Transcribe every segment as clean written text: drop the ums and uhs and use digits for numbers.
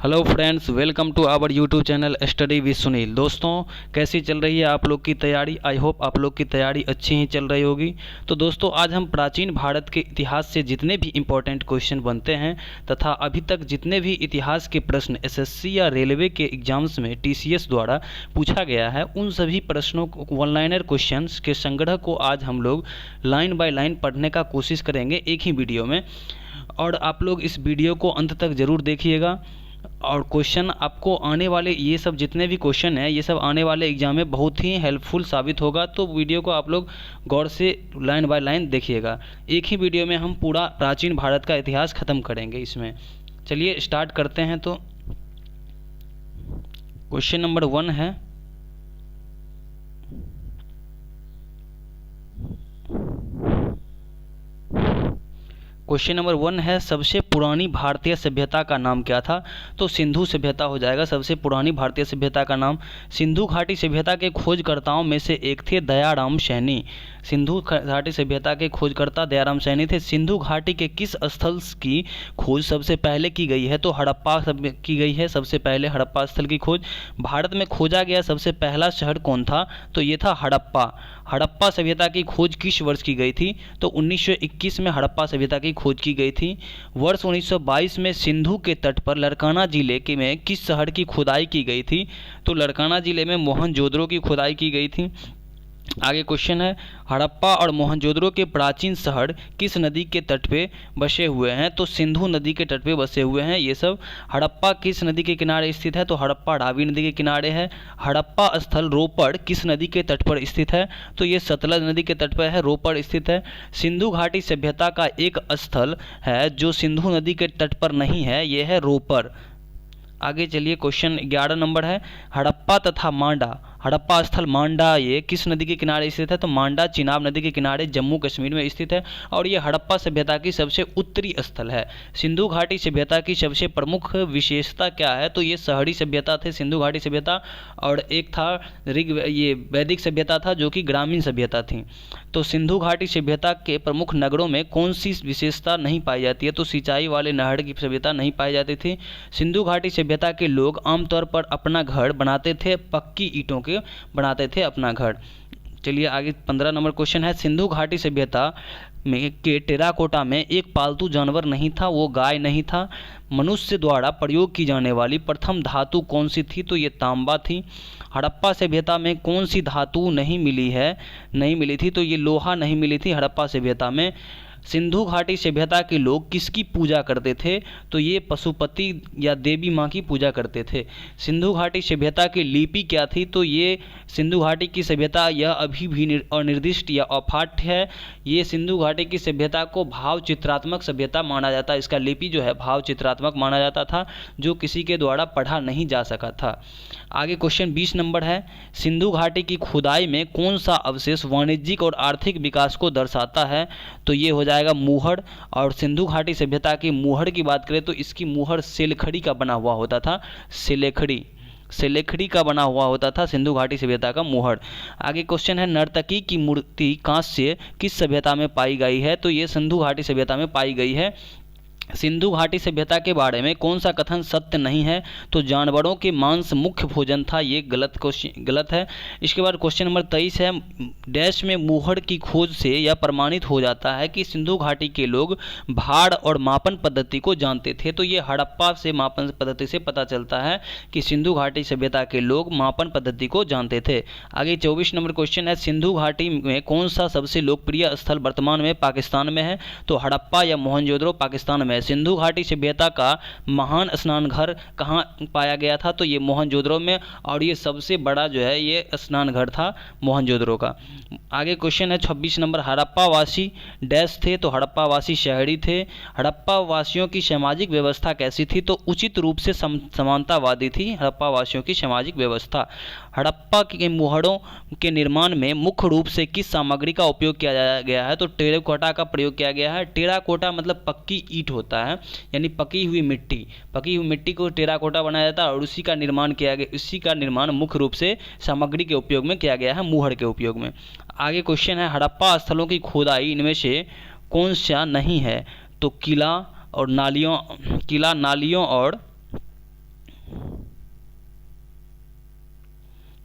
Hello friends, welcome to our YouTube channel study with Sunil. दोस्तों, कैसी चल रही है आप लोग की तैयारी? आई होप आप लोग की तैयारी अच्छी ही चल रही होगी। तो दोस्तों, आज हम प्राचीन भारत के इतिहास से जितने भी इम्पोर्टेंट क्वेश्चन बनते हैं तथा अभी तक जितने भी इतिहास के प्रश्न एसएससी या रेलवे के एग्जाम्स में टीसीएस द्वारा पूछा गया है, उन सभी प्रश्नों को, वन लाइनर क्वेश्चन के संग्रह को आज हम लोग लाइन बाय लाइन पढ़ने का कोशिश करेंगे एक ही वीडियो में। और आप लोग इस वीडियो को अंत तक ज़रूर देखिएगा। और क्वेश्चन आपको आने वाले, ये सब जितने भी क्वेश्चन हैं, ये सब आने वाले एग्जाम में बहुत ही हेल्पफुल साबित होगा। तो वीडियो को आप लोग गौर से लाइन बाय लाइन देखिएगा। एक ही वीडियो में हम पूरा प्राचीन भारत का इतिहास ख़त्म करेंगे इसमें। चलिए स्टार्ट करते हैं। तो क्वेश्चन नंबर 1 है, क्वेश्चन नंबर 1 है, सबसे पुरानी भारतीय सभ्यता का नाम क्या था? तो सिंधु सभ्यता हो जाएगा सबसे पुरानी भारतीय सभ्यता का नाम। सिंधु घाटी सभ्यता के खोजकर्ताओं में से एक थे दयाराम सैनी। सिंधु घाटी सभ्यता के खोजकर्ता दयाराम सैनी थे। सिंधु घाटी के किस स्थल की खोज सबसे पहले की गई है? तो हड़प्पा की गई है सबसे पहले, हड़प्पा स्थल की खोज। भारत में खोजा गया सबसे पहला शहर कौन था? तो ये था हड़प्पा। हड़प्पा सभ्यता की खोज किस वर्ष की गई थी? तो 1921 में हड़प्पा सभ्यता की खोज की गई थी। वर्ष 1922 में सिंधु के तट पर लड़काना जिले के में किस शहर की खुदाई की गई थी? तो लड़काना जिले में मोहनजोदड़ो की खुदाई की गई थी। आगे क्वेश्चन है, हड़प्पा और मोहनजोदड़ो के प्राचीन शहर किस नदी के तट पे बसे हुए हैं? तो सिंधु नदी के तट पे बसे हुए हैं ये सब। हड़प्पा किस नदी के किनारे स्थित है? तो हड़प्पा रावी नदी के किनारे है। हड़प्पा स्थल रोपड़ किस नदी के तट पर स्थित है? तो ये सतलज नदी के तट पर है, रोपड़ स्थित है। सिंधु घाटी सभ्यता का एक स्थल है जो सिंधु नदी के तट पर नहीं है, ये है रोपड़। आगे चलिए, क्वेश्चन 11 नंबर है, हड़प्पा तथा मांडा, हड़प्पा स्थल मांडा ये किस नदी के किनारे स्थित है? तो मांडा चिनाब नदी के किनारे जम्मू कश्मीर में स्थित है और ये हड़प्पा सभ्यता की सबसे उत्तरी स्थल है। सिंधु घाटी सभ्यता की सबसे प्रमुख विशेषता क्या है? तो ये शहरी सभ्यता थे सिंधु घाटी सभ्यता, और एक था ये वैदिक सभ्यता था जो कि ग्रामीण सभ्यता थी। तो सिंधु घाटी सभ्यता के प्रमुख नगरों में कौन सी विशेषता नहीं पाई जाती है? तो सिंचाई वाले नहर की सभ्यता नहीं पाई जाती थी। सिंधु घाटी सभ्यता के लोग आमतौर पर अपना घर बनाते थे, पक्की ईंटों के बनाते थे अपना घर। चलिए आगे 15 नंबर क्वेश्चन है, सिंधु घाटी सभ्यता में के टेराकोटा में एक पालतू जानवर नहीं था, वो गाय नहीं था। मनुष्य द्वारा प्रयोग की जाने वाली प्रथम धातु कौन सी थी? तो ये तांबा थी। हड़प्पा सभ्यता में कौन सी धातु नहीं मिली थी? तो ये लोहा नहीं मिली थी हड़प्पा सभ्यता में। सिंधु घाटी सभ्यता के लोग किसकी पूजा करते थे? तो ये पशुपति या देवी माँ की पूजा करते थे। सिंधु घाटी सभ्यता की लिपि क्या थी? तो ये सिंधु घाटी की सभ्यता यह अभी भी अनिर्दिष्ट या अपाठ्य है। ये सिंधु घाटी की सभ्यता को भाव चित्रात्मक सभ्यता माना जाता है। इसका लिपि जो है भाव चित्रात्मक माना जाता था, जो किसी के द्वारा पढ़ा नहीं जा सका था। आगे क्वेश्चन 20 नंबर है, सिंधु घाटी की खुदाई में कौन सा अवशेष वाणिज्यिक और आर्थिक विकास को दर्शाता है? तो ये हो जाएगा मूहड़। और सिंधु घाटी सभ्यता की मूहड़ की बात करें तो इसकी मूहड़ सेलखड़ी का बना हुआ होता था, सेलेखड़ी का बना हुआ होता था सिंधु घाटी सभ्यता का मूहड़। आगे क्वेश्चन है, नर्तकी की मूर्ति कांस्य किस सभ्यता में पाई गई है? तो ये सिंधु घाटी सभ्यता में पाई गई है। सिंधु घाटी सभ्यता के बारे में कौन सा कथन सत्य नहीं है? तो जानवरों के मांस मुख्य भोजन था, ये गलत है। इसके बाद क्वेश्चन नंबर 23 है, डैश में मूहड़ की खोज से यह प्रमाणित हो जाता है कि सिंधु घाटी के लोग भाड़ और मापन पद्धति को जानते थे। तो ये हड़प्पा से मापन पद्धति से पता चलता है कि सिंधु घाटी सभ्यता के लोग मापन पद्धति को जानते थे। आगे 24 नंबर क्वेश्चन है, सिंधु घाटी में कौन सा सबसे लोकप्रिय स्थल वर्तमान में पाकिस्तान में है? तो हड़प्पा या मोहनजोदड़ो पाकिस्तान में। सिंधु घाटी सभ्यता का महान स्नान घर कहाँ पाया गया था? तो ये मोहनजोदड़ो में, और ये सबसे बड़ा जो है ये स्नान घर था मोहनजोदड़ो का। आगे क्वेश्चन है 26 नंबर, हड़प्पा वासी डैश थे? तो हड़प्पा वासी शहरी थे। हड़प्पा वासियों की सामाजिक व्यवस्था कैसी थी? तो उचित रूप से समानतावादी थी हड़प्पा वासियों की सामाजिक व्यवस्था। हड़प्पा के मूहड़ों के निर्माण में मुख्य रूप से किस सामग्री का उपयोग किया गया है? तो टेराकोटा का प्रयोग किया गया है। टेराकोटा मतलब पक्की ईंट होता है, यानी पकी हुई मिट्टी को टेराकोटा बनाया जाता है और उसी का निर्माण मुख्य रूप से सामग्री के उपयोग में किया गया है, मूहड़ के उपयोग में। आगे क्वेश्चन है, हड़प्पा स्थलों की खुदाई इनमें से कौन सा नहीं है? तो किला, नालियों और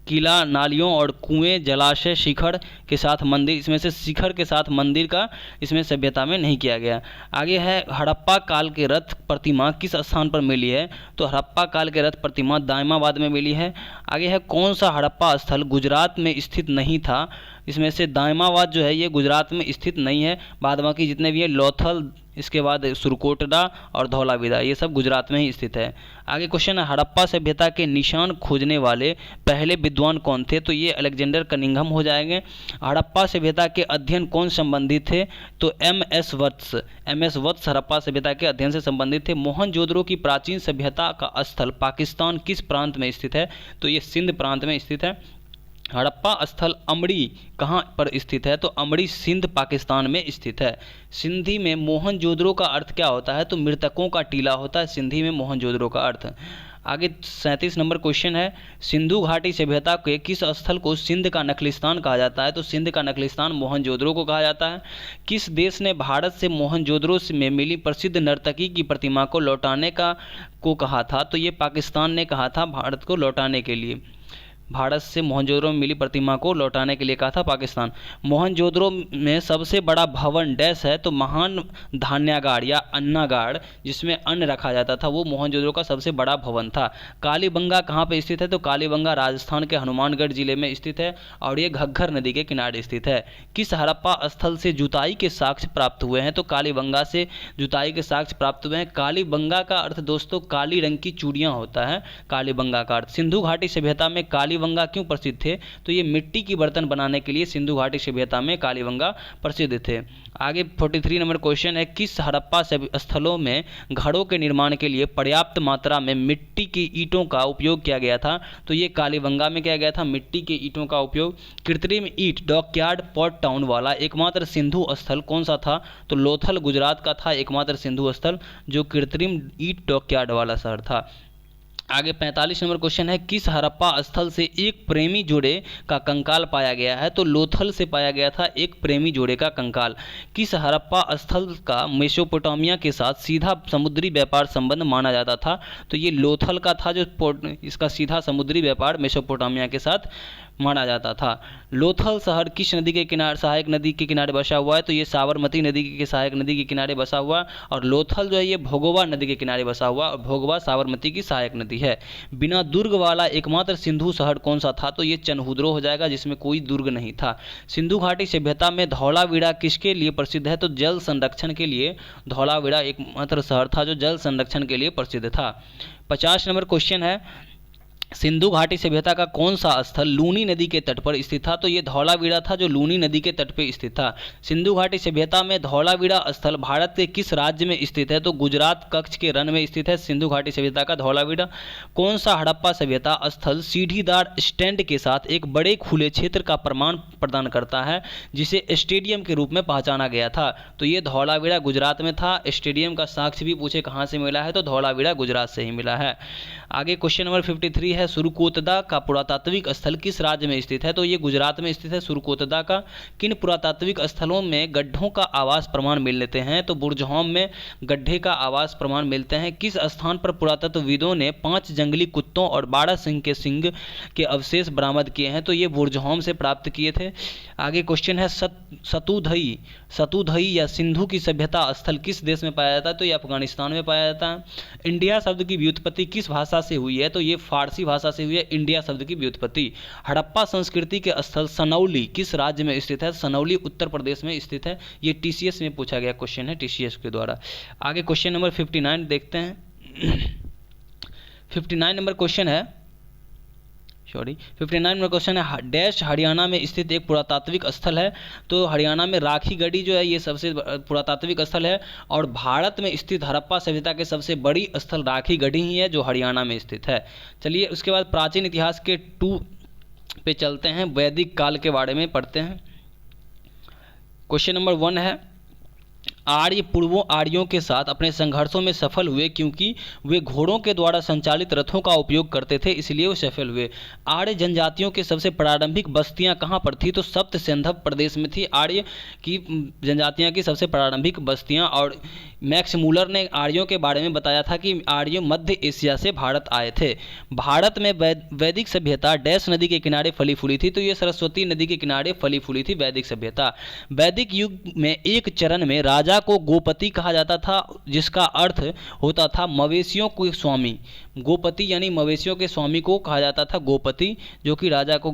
किला, नालियों और कुएं, जलाशय, शिखर के साथ मंदिर, इसमें से शिखर के साथ मंदिर का इसमें सभ्यता में नहीं किया गया। आगे है हड़प्पा काल के रथ प्रतिमा किस स्थान पर मिली है, तो हड़प्पा काल के रथ प्रतिमा दायमाबाद में मिली है। आगे है कौन सा हड़प्पा स्थल गुजरात में स्थित नहीं था, इसमें से दायमाबाद जो है ये गुजरात में स्थित नहीं है, बाद बाकी जितने भी है लोथल, इसके बाद सुरकोटडा और धौलावीरा, ये सब गुजरात में ही स्थित है। आगे क्वेश्चन है हड़प्पा सभ्यता के निशान खोजने वाले पहले विद्वान कौन थे, तो ये अलेक्जेंडर कनिंघम हो जाएंगे। हड़प्पा सभ्यता के अध्ययन कौन संबंधित थे, तो एम.एस. वत्स हड़प्पा सभ्यता के अध्ययन से संबंधित थे। मोहनजोदड़ो की प्राचीन सभ्यता का स्थल पाकिस्तान किस प्रांत में स्थित है, तो ये सिंध प्रांत में स्थित है। हड़प्पा स्थल अमड़ी कहाँ पर स्थित है, तो अमड़ी सिंध पाकिस्तान में स्थित है। सिंधी में मोहनजोदड़ो का अर्थ क्या होता है, तो मृतकों का टीला होता है सिंधी में मोहनजोदड़ो का अर्थ। आगे 37 नंबर क्वेश्चन है सिंधु घाटी सभ्यता के किस स्थल को सिंध का नखलिस्तान कहा जाता है, तो सिंध का नखलिस्तान मोहनजोदड़ो को कहा जाता है। किस देश ने भारत से मोहनजोदड़ो में मिली प्रसिद्ध नर्तकी की प्रतिमा को लौटाने को कहा था, तो ये पाकिस्तान ने कहा था भारत को लौटाने के लिए, भारत से मोहनजोदड़ो में मिली प्रतिमा को लौटाने के लिए कहा था पाकिस्तान। मोहनजोदड़ो में सबसे बड़ा भवन डैश है, तो महान धान्यागार या अन्नागार जिसमें अन्न रखा जाता था वो मोहनजोदड़ो का सबसे बड़ा भवन था। कालीबंगा कहाँ पे स्थित है, तो कालीबंगा राजस्थान के हनुमानगढ़ जिले में स्थित है और ये घग्गर नदी के किनारे स्थित है। किस हड़प्पा स्थल से जुताई के साक्ष्य प्राप्त हुए हैं, तो कालीबंगा से जुताई के साक्ष्य प्राप्त हुए हैं। कालीबंगा का अर्थ दोस्तों काली रंग की चूड़ियाँ होता है, कालीबंगा का अर्थ। सिंधु घाटी सभ्यता में कालीबंगा क्यों प्रसिद्ध थे, तो ये मिट्टी की बर्तन बनाने के लिए सिंधु घाटी सभ्यता में कालीबंगा प्रसिद्ध थे। आगे 43 नंबर क्वेश्चन है किस हड़प्पा स्थलों में घरों के निर्माण के लिए पर्याप्त मात्रा में मिट्टी की ईंटों का उपयोग किया गया था, तो ये कालीबंगा में किया गया था मिट्टी के ईंटों का उपयोग। कृत्रिम ईंट डॉकयार्ड पॉट टाउन वाला एकमात्र सिंधु स्थल कौन सा था, तो लोथल गुजरात का था एकमात्र सिंधु स्थल जो कृत्रिम ईंट डॉकयार्ड वाला शहर था। आगे 45 नंबर क्वेश्चन है किस हड़प्पा स्थल से एक प्रेमी जोड़े का कंकाल पाया गया है, तो लोथल से पाया गया था एक प्रेमी जोड़े का कंकाल। किस हड़प्पा स्थल का मेसोपोटामिया के साथ सीधा समुद्री व्यापार संबंध माना जाता था, तो ये लोथल का था जो इसका सीधा समुद्री व्यापार मेसोपोटामिया के साथ माना जाता था। लोथल शहर किस नदी के किनारे सहायक नदी के किनारे बसा हुआ है, तो ये साबरमती नदी के सहायक नदी के किनारे बसा हुआ, और लोथल जो है ये भोगवा नदी के किनारे बसा हुआ, और भोगवा साबरमती की सहायक नदी है। बिना दुर्ग वाला एकमात्र सिंधु शहर कौन सा था, तो ये चनहुद्रो हो जाएगा जिसमें कोई दुर्ग नहीं था। सिंधु घाटी सभ्यता में धौलावीरा किसके लिए प्रसिद्ध है, तो जल संरक्षण के लिए धौलावीरा एकमात्र शहर था जो जल संरक्षण के लिए प्रसिद्ध था। 50 नंबर क्वेश्चन है सिंधु घाटी सभ्यता का कौन सा स्थल लूनी नदी के तट पर स्थित था, तो ये धौलावीरा था जो लूनी नदी के तट पर स्थित था। सिंधु घाटी सभ्यता में धौलावीरा स्थल भारत के किस राज्य में स्थित है, तो गुजरात कच्छ के रण में स्थित है सिंधु घाटी सभ्यता का धौलावीरा। कौन सा हड़प्पा सभ्यता स्थल सीढ़ीदार स्टैंड के साथ एक बड़े खुले क्षेत्र का प्रमाण प्रदान करता है जिसे स्टेडियम के रूप में पहचाना गया था, तो ये धौलावीरा गुजरात में था। स्टेडियम का साक्ष्य भी पूछे कहाँ से मिला है, तो धौलावीरा गुजरात से ही मिला है। आगे क्वेश्चन नंबर 53 है सुरकोतदा का पुरातात्विक स्थल किस राज्य में स्थित है, तो ये गुजरात में स्थित है सुरकोतदा का। किन पुरातात्विक स्थलों में गड्ढों का आवास प्रमाण मिलते हैं, तो बुरजहौम में गड्ढे का आवास प्रमाण मिलते हैं। किस स्थान पर पुरातत्वविदों ने 5 जंगली कुत्तों और 12 सिंह के अवशेष बरामद किए हैं, तो ये बुरजहौम से प्राप्त किए थे। आगे क्वेश्चन है सतुधई या सिंधु की सभ्यता स्थल किस देश में पाया जाता है, तो ये अफगानिस्तान में पाया जाता है। इंडिया शब्द की व्युत्पत्ति किस भाषा से हुई है, तो ये फारसी भाषा से हुई है इंडिया शब्द की व्युत्पत्ति। हड़प्पा संस्कृति के स्थल सनौली किस राज्य में स्थित है, सनौली उत्तर प्रदेश में स्थित है। ये टीसीएस में पूछा गया क्वेश्चन है, टीसीएस के द्वारा। आगे क्वेश्चन नंबर 59 देखते हैं। 59 नंबर क्वेश्चन है 59 नंबर क्वेश्चन है डैश हरियाणा में स्थित एक पुरातात्विक स्थल है, तो हरियाणा में राखी गढ़ी जो है ये सबसे पुरातात्विक स्थल है, और भारत में स्थित हड़प्पा सभ्यता के सबसे बड़ी स्थल राखी गढ़ी ही है जो हरियाणा में स्थित है। चलिए उसके बाद प्राचीन इतिहास के 2 पे चलते हैं, वैदिक काल के बारे में पढ़ते हैं। क्वेश्चन नंबर 1 है आर्य पूर्वों आर्यों के साथ अपने संघर्षों में सफल हुए, क्योंकि वे घोड़ों के द्वारा संचालित रथों का उपयोग करते थे, इसलिए वो सफल हुए। आर्य जनजातियों की सबसे प्रारंभिक बस्तियां कहाँ पर थी? तो सप्त सिंधव प्रदेश में थी आर्य की जनजातियां की सबसे प्रारंभिक बस्तियां। और मैक्स मूलर ने आर्यों के बारे में बताया था कि आर्य मध्य एशिया से भारत आए थे। भारत में वैदिक सभ्यता डैश नदी के किनारे फली फूली थी, तो ये सरस्वती नदी के किनारे फली फूली थी वैदिक सभ्यता। वैदिक युग में एक चरण में राजा को गोपति कहा जाता था, जिसका अर्थ होता था मवेशियों के स्वामी। गोपति यानी मवेशियों के स्वामी को कहा जाता था गोपति, जो कि राजा को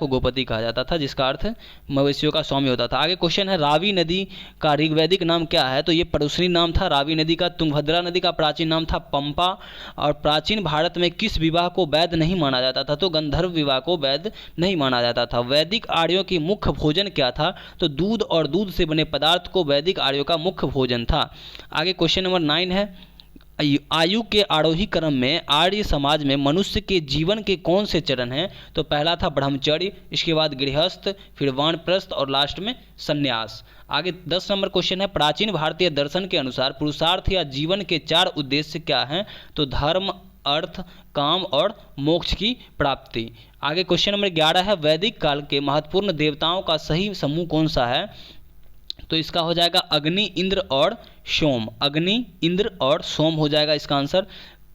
गोपति कहा जाता था, जिसका अर्थ मवेशियों का स्वामी होता था। आगे क्वेश्चन है, रावी नदी का ऋग्वैदिक नाम क्या है? तो ये परुश्री नाम था रावी नदी का। तुंगभद्रा नदी का प्राचीन नाम था पंपा। और प्राचीन भारत में किस विवाह को वैध नहीं माना जाता था? तो गंधर्व विवाह को वैध नहीं माना जाता था। वैदिक आर्यों की मुख्य भोजन क्या था? तो दूध और दूध से बने पदार्थ को वैदिक आर्यों का मुख्य भोजन था। आगे क्वेश्चन नंबर 9 है, आयु के आरोही क्रम में आर्य समाज में मनुष्य के जीवन के कौन से चरण हैं? तो पहला था ब्रह्मचर्य, इसके बाद गृहस्थ, फिर वानप्रस्थ और लास्ट में संन्यास। आगे 10 नंबर क्वेश्चन है, प्राचीन भारतीय दर्शन के अनुसार पुरुषार्थ या जीवन के 4 उद्देश्य क्या हैं? तो धर्म, अर्थ, काम और मोक्ष की प्राप्ति। आगे क्वेश्चन नंबर 11 है, वैदिक काल के महत्वपूर्ण देवताओं का सही समूह कौन सा है? तो इसका हो जाएगा अग्नि, इंद्र और सोम। अग्नि, इंद्र और सोम हो जाएगा इसका आंसर।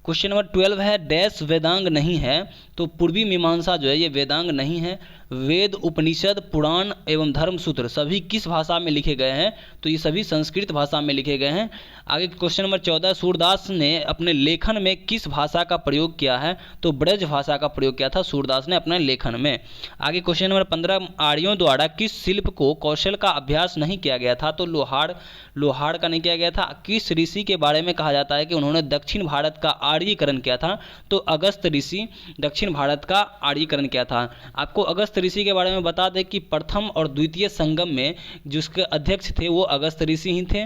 क्वेश्चन नंबर 12 है, डैश वेदांग नहीं है? तो पूर्वी मीमांसा जो है ये वेदांग नहीं है। वेद, उपनिषद, पुराण एवं धर्मसूत्र सभी किस भाषा में लिखे गए हैं? तो ये सभी संस्कृत भाषा में लिखे गए हैं। आगे क्वेश्चन नंबर 14, सूरदास ने अपने लेखन में किस भाषा का प्रयोग किया है? तो ब्रज भाषा का प्रयोग किया था सूरदास ने अपने लेखन में। आगे क्वेश्चन नंबर 15, आर्यों द्वारा किस शिल्प को कौशल का अभ्यास नहीं किया गया था? तो लोहार का नहीं किया गया था। किस ऋषि के बारे में कहा जाता है कि उन्होंने दक्षिण भारत का आर्यीकरण किया था? तो अगस्त ऋषि दक्षिण भारत का आर्यीकरण किया था। आपको अगस्त ऋषि के बारे में बता दें कि प्रथम और द्वितीय संगम में जिसके अध्यक्ष थे वो अगस्त ऋषि ही थे।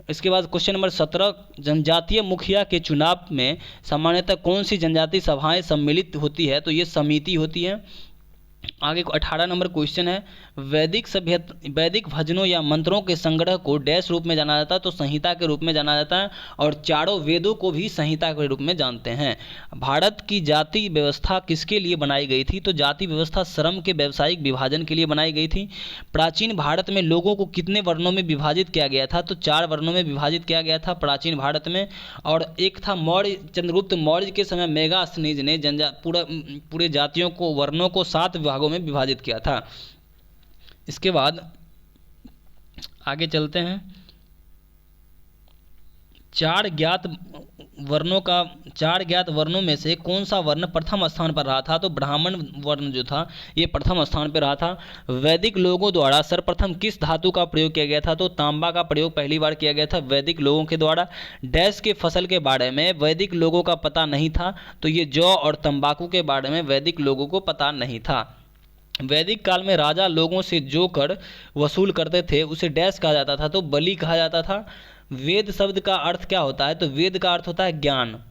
इसके बाद क्वेश्चन नंबर 17, जनजातीय मुखिया के चुनाव में सामान्यतः कौन सी जनजातीय सभाएं सम्मिलित होती है? तो ये समिति होती है। आगे 18 नंबर क्वेश्चन है, वैदिक भजनों या मंत्रों के संग्रह को डैश रूप में जाना जाता है? तो संहिता के रूप में जाना जाता है। और चारों वेदों को भी संहिता के रूप में जानते हैं। भारत की जाति व्यवस्था किसके लिए बनाई गई थी? तो जाति व्यवस्था श्रम के व्यावसायिक विभाजन के लिए बनाई गई थी। प्राचीन भारत में लोगों को कितने वर्णों में विभाजित किया गया था? तो 4 वर्णों में विभाजित किया गया था प्राचीन भारत में। और एक था मौर्य, चंद्रगुप्त मौर्य के समय मेगास्थनीज ने पूरे जातियों को, वर्णों को 7 विभागों में विभाजित किया था। इसके बाद आगे चलते हैं, 4 ज्ञात वर्णों में से कौन सा वर्ण प्रथम स्थान पर रहा था? तो ब्राह्मण वर्ण जो था ये प्रथम स्थान पर रहा था। वैदिक लोगों द्वारा सर्वप्रथम किस धातु का प्रयोग किया गया था? तो तांबा का प्रयोग पहली बार किया गया था वैदिक लोगों के द्वारा। डैश के फसल के बारे में वैदिक लोगों का पता नहीं था? तो ये जौ और तंबाकू के बारे में वैदिक लोगों को पता नहीं था। वैदिक काल में राजा लोगों से जो कर वसूल करते थे उसे डैश कहा जाता था? तो बलि कहा जाता था। वेद शब्द का अर्थ क्या होता है? तो वेद का अर्थ होता है ज्ञान।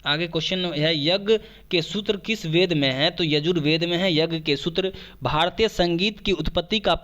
आगे क्वेश्चन है, यज्ञ के सूत्र किस वेद में है? तो यजुर्वेद में है यज्ञ के सूत्र। भारतीय संगीत की उत्पत्ति का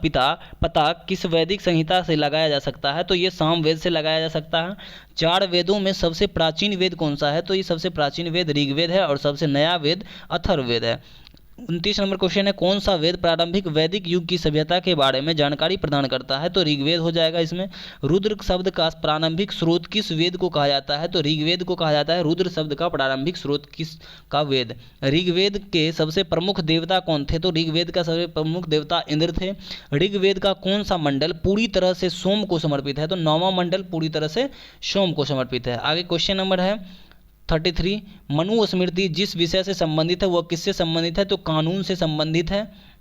पता किस वैदिक संहिता से लगाया जा सकता है? तो ये सामवेद से लगाया जा सकता है। 4 वेदों में सबसे प्राचीन वेद कौन सा है? तो ये सबसे प्राचीन वेद ऋग्वेद है और सबसे नया वेद अथर्ववेद है। 29 नंबर क्वेश्चन है, कौन सा वेद प्रारंभिक वैदिक युग की सभ्यता के बारे में जानकारी प्रदान करता है? तो ऋग्वेद हो जाएगा इसमें। रुद्र शब्द का प्रारंभिक स्रोत किस वेद को कहा जाता है? तो ऋग्वेद को कहा जाता है रुद्र शब्द का प्रारंभिक स्रोत किस का वेद। ऋग्वेद के सबसे प्रमुख देवता कौन थे? तो ऋग्वेद का सबसे प्रमुख देवता इंद्र थे। ऋग्वेद का कौन सा मंडल पूरी तरह से सोम को समर्पित है? तो 9वां मंडल पूरी तरह से सोम को समर्पित है। आगे क्वेश्चन नंबर है 33, मनुस्मृति जिस विषय से संबंधित है वह किससे संबंधित है? तो कानून से संबंधित है।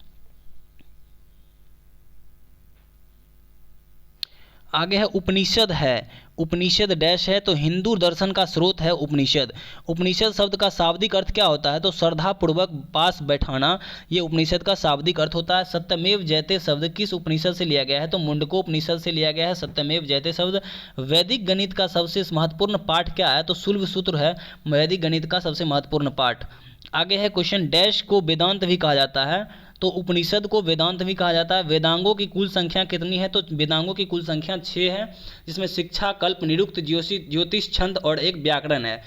आगे है उपनिषद है, उपनिषद डैश है? तो हिंदू दर्शन का स्रोत है उपनिषद। उपनिषद शब्द का शाब्दिक अर्थ क्या होता है? तो श्रद्धा पूर्वक पास बैठाना, ये उपनिषद का शाब्दिक अर्थ होता है। सत्यमेव जयते शब्द किस उपनिषद से लिया गया है? तो मुंडकोपनिषद से लिया गया है सत्यमेव जयते शब्द। वैदिक गणित का सबसे महत्वपूर्ण पाठ क्या है? तो शुल्ब सूत्र है वैदिक गणित का सबसे महत्वपूर्ण पाठ। आगे है क्वेश्चन, डैश को वेदांत भी कहा जाता है? तो उपनिषद को वेदांत भी कहा जाता है। वेदांगों की कुल संख्या कितनी है? तो वेदांगों की कुल संख्या 6 है, जिसमें शिक्षा, कल्प, निरुक्त, ज्योतिष, छंद और एक व्याकरण है।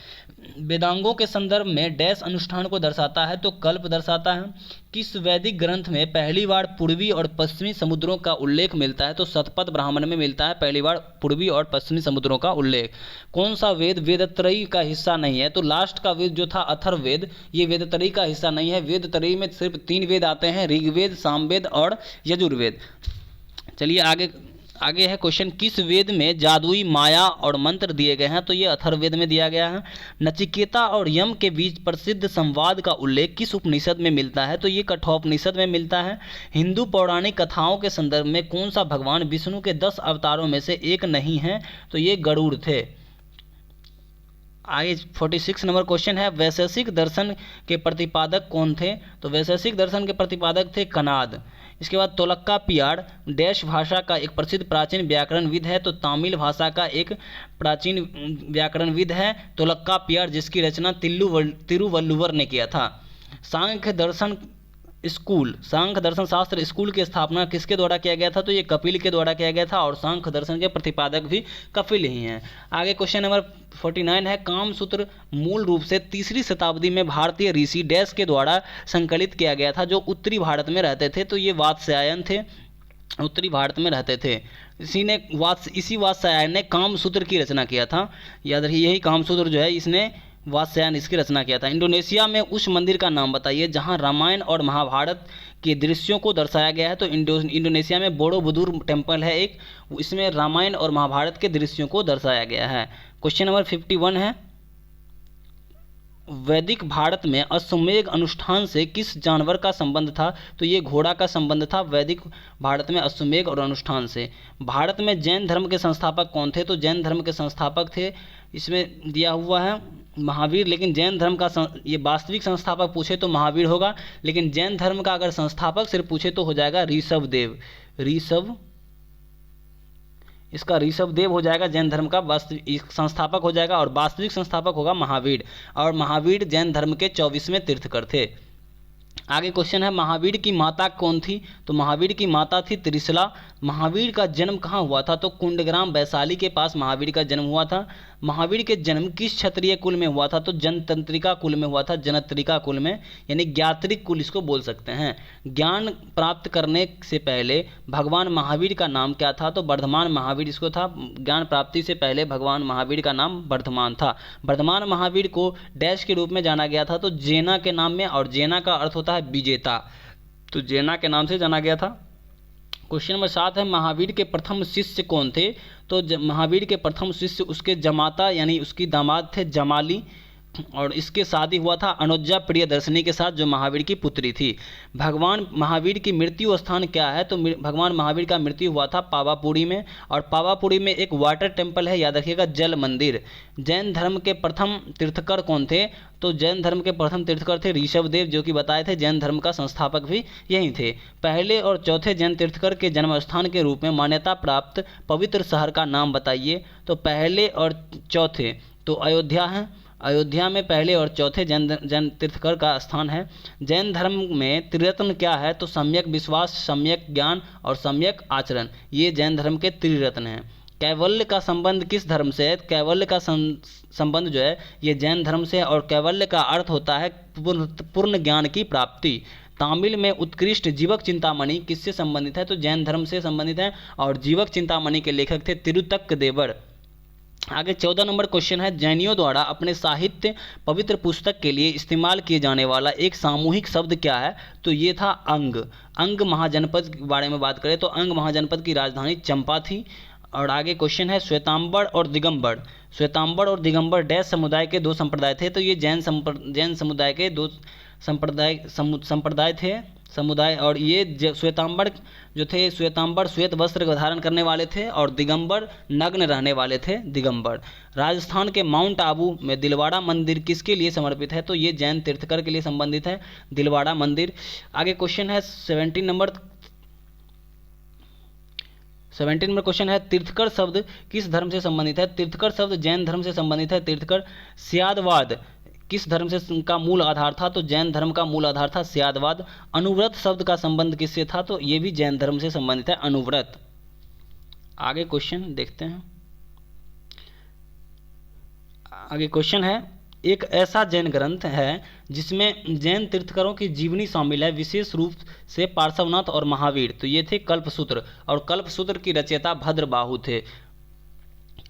वेदांगों के संदर्भ में डैश अनुष्ठान को दर्शाता है? तो कल्प दर्शाता है। किस वैदिक ग्रंथ में पहली बार पूर्वी और पश्चिमी समुद्रों का उल्लेख मिलता है? तो शतपथ ब्राह्मण में मिलता है पहली बार पूर्वी और पश्चिमी समुद्रों का उल्लेख। कौन सा वेद वेदत्रयी का हिस्सा नहीं है? तो लास्ट का वेद जो था अथर्ववेद, ये वेदत्रयी का हिस्सा नहीं है। वेदत्रयी में सिर्फ 3 वेद आते हैं, ऋग्वेद, सामवेद और यजुर्वेद। चलिए आगे है क्वेश्चन, किस वेद में जादुई माया और मंत्र दिए गए हैं? तो ये अथर्ववेद में दिया गया है। नचिकेता और यम के बीच प्रसिद्ध संवाद का उल्लेख किस उपनिषद में मिलता है? तो ये कठोपनिषद में मिलता है। हिंदू पौराणिक कथाओं के संदर्भ में कौन सा भगवान विष्णु के 10 अवतारों में से एक नहीं है? तो ये गरुड़ थे। आगे 46 नंबर क्वेश्चन है, वैशेषिक दर्शन के प्रतिपादक कौन थे? तो वैशेषिक दर्शन के प्रतिपादक थे कनाद। इसके बाद तोलक्कापियाड़ डैश भाषा का एक प्रसिद्ध प्राचीन व्याकरणविद है? तो तमिल भाषा का एक प्राचीन व्याकरणविद है तोलक्कापियाड़, जिसकी रचना तिरुवल्लुवर ने किया था। सांख्य दर्शन शास्त्र स्कूल की स्थापना किसके द्वारा किया गया था? तो ये कपिल के द्वारा किया गया था, और सांख्य दर्शन के प्रतिपादक भी कपिल ही हैं। आगे क्वेश्चन नंबर 49 है, कामसूत्र मूल रूप से 3री शताब्दी में भारतीय ऋषि डैश के द्वारा संकलित किया गया था, जो उत्तरी भारत में रहते थे? तो ये वात्स्यायन थे, उत्तरी भारत में रहते थे। इसी वात्स्यायन ने कामसूत्र की रचना किया था। याद रखिए, यही कामसूत्र जो है इसने वात्स्यायन इसकी रचना किया था। इंडोनेशिया में उस मंदिर का नाम बताइए जहां रामायण और महाभारत के दृश्यों को दर्शाया गया है? तो इंडोनेशिया में बोरोबुदुर टेम्पल है एक, इसमें रामायण और महाभारत के दृश्यों को दर्शाया गया है। क्वेश्चन नंबर 51 है, वैदिक भारत में अश्वमेध अनुष्ठान से किस जानवर का संबंध था? तो ये घोड़ा का संबंध था वैदिक भारत में अश्वमेध और अनुष्ठान से। भारत में जैन धर्म के संस्थापक कौन थे? तो जैन धर्म के संस्थापक थे, इसमें दिया हुआ है महावीर, लेकिन जैन धर्म का ये वास्तविक संस्थापक पूछे तो महावीर होगा, लेकिन जैन धर्म का अगर संस्थापक सिर्फ पूछे तो हो जाएगा ऋषभदेव। इसका ऋषभदेव हो जाएगा जैन धर्म का वास्तविक संस्थापक हो जाएगा, और वास्तविक संस्थापक होगा महावीर, और महावीर जैन धर्म के 24वें तीर्थकर थे। आगे क्वेश्चन है, महावीर की माता कौन थी? तो महावीर की माता थी त्रिशला। महावीर का जन्म कहाँ हुआ था? तो कुंडग्राम वैशाली के पास महावीर का जन्म हुआ था। महावीर के जन्म किस क्षत्रिय कुल में हुआ था? तो जनतंत्रिका कुल में हुआ था, जनत्रिका कुल में, यानी ज्ञात्रिक कुल इसको बोल सकते हैं। ज्ञान प्राप्त करने से पहले भगवान महावीर का नाम क्या था? तो वर्धमान महावीर इसको था। ज्ञान प्राप्ति से पहले भगवान महावीर का नाम वर्धमान था। वर्धमान महावीर को डैश के रूप में जाना गया था? तो जेना के नाम में, और जेना का अर्थ होता है विजेता, तो जेना के नाम से जाना गया था। क्वेश्चन नंबर 7 है, महावीर के प्रथम शिष्य कौन थे? तो महावीर के प्रथम शिष्य उसके जमाता यानी उसकी दामाद थे जमाली, और इसके शादी हुआ था अनुज्जा प्रियदर्शनी के साथ, जो महावीर की पुत्री थी। भगवान महावीर की मृत्यु स्थान क्या है? तो भगवान महावीर का मृत्यु हुआ था पावापुरी में, और पावापुरी में एक वाटर टेम्पल है, याद रखिएगा, जल मंदिर। जैन धर्म के प्रथम तीर्थकर कौन थे? तो जैन धर्म के प्रथम तीर्थकर थे ऋषभदेव, जो कि बताए थे। जैन धर्म का संस्थापक भी यही थे। पहले और चौथे जैन तीर्थकर के जन्म स्थान के रूप में मान्यता प्राप्त पवित्र शहर का नाम बताइए। तो पहले और चौथे तो अयोध्या है, अयोध्या में पहले और चौथे जैन तीर्थकर का स्थान है। जैन धर्म में त्रिरत्न क्या है? तो सम्यक विश्वास, सम्यक ज्ञान और सम्यक आचरण, ये जैन धर्म के त्रिरत्न हैं। कैवल्य का संबंध किस धर्म से है? कैवल्य का संबंध जो है ये जैन धर्म से है, और कैवल्य का अर्थ होता है पूर्ण ज्ञान की प्राप्ति। तमिल में उत्कृष्ट जीवक चिंतामणि किससे संबंधित है? तो जैन धर्म से संबंधित है, और जीवक चिंतामणि के लेखक थे तिरुतक्कदेवर। आगे 14 नंबर क्वेश्चन है, जैनियों द्वारा अपने साहित्य पवित्र पुस्तक के लिए इस्तेमाल किए जाने वाला एक सामूहिक शब्द क्या है? तो ये था अंग। अंग महाजनपद के बारे में बात करें तो अंग महाजनपद की राजधानी चंपा थी। और आगे क्वेश्चन है, श्वेतांबर और दिगंबर। श्वेतांबर और दिगंबर डैश समुदाय के 2 संप्रदाय थे? तो ये जैन समुदाय के 2 संप्रदाय थे समुदाय। और ये श्वेतांबर जो थे, श्वेतांबर श्वेत वस्त्र धारण करने वाले थे, और दिगंबर नग्न रहने वाले थे दिगंबर। राजस्थान के माउंट आबू में दिलवाड़ा मंदिर किसके लिए समर्पित है? तो ये जैन तीर्थकर के लिए संबंधित है दिलवाड़ा मंदिर। आगे क्वेश्चन है 17 नंबर क्वेश्चन है, तीर्थकर शब्द किस धर्म से संबंधित है? तीर्थकर शब्द जैन धर्म से संबंधित है। तीर्थकर स्यादवाद किस धर्म से का मूल आधार था? तो जैन धर्म का मूल आधार था स्यादवाद। अनुव्रत शब्द का संबंध किससे था? तो ये भी जैन धर्म से संबंधित है, अनुव्रत। आगे क्वेश्चन देखते हैं। आगे क्वेश्चन है, एक ऐसा जैन ग्रंथ है जिसमें जैन तीर्थंकरों की जीवनी शामिल है, विशेष रूप से पार्श्वनाथ और महावीर। तो ये थे कल्पसूत्र, और कल्पसूत्र की रचयिता भद्रबाहु थे।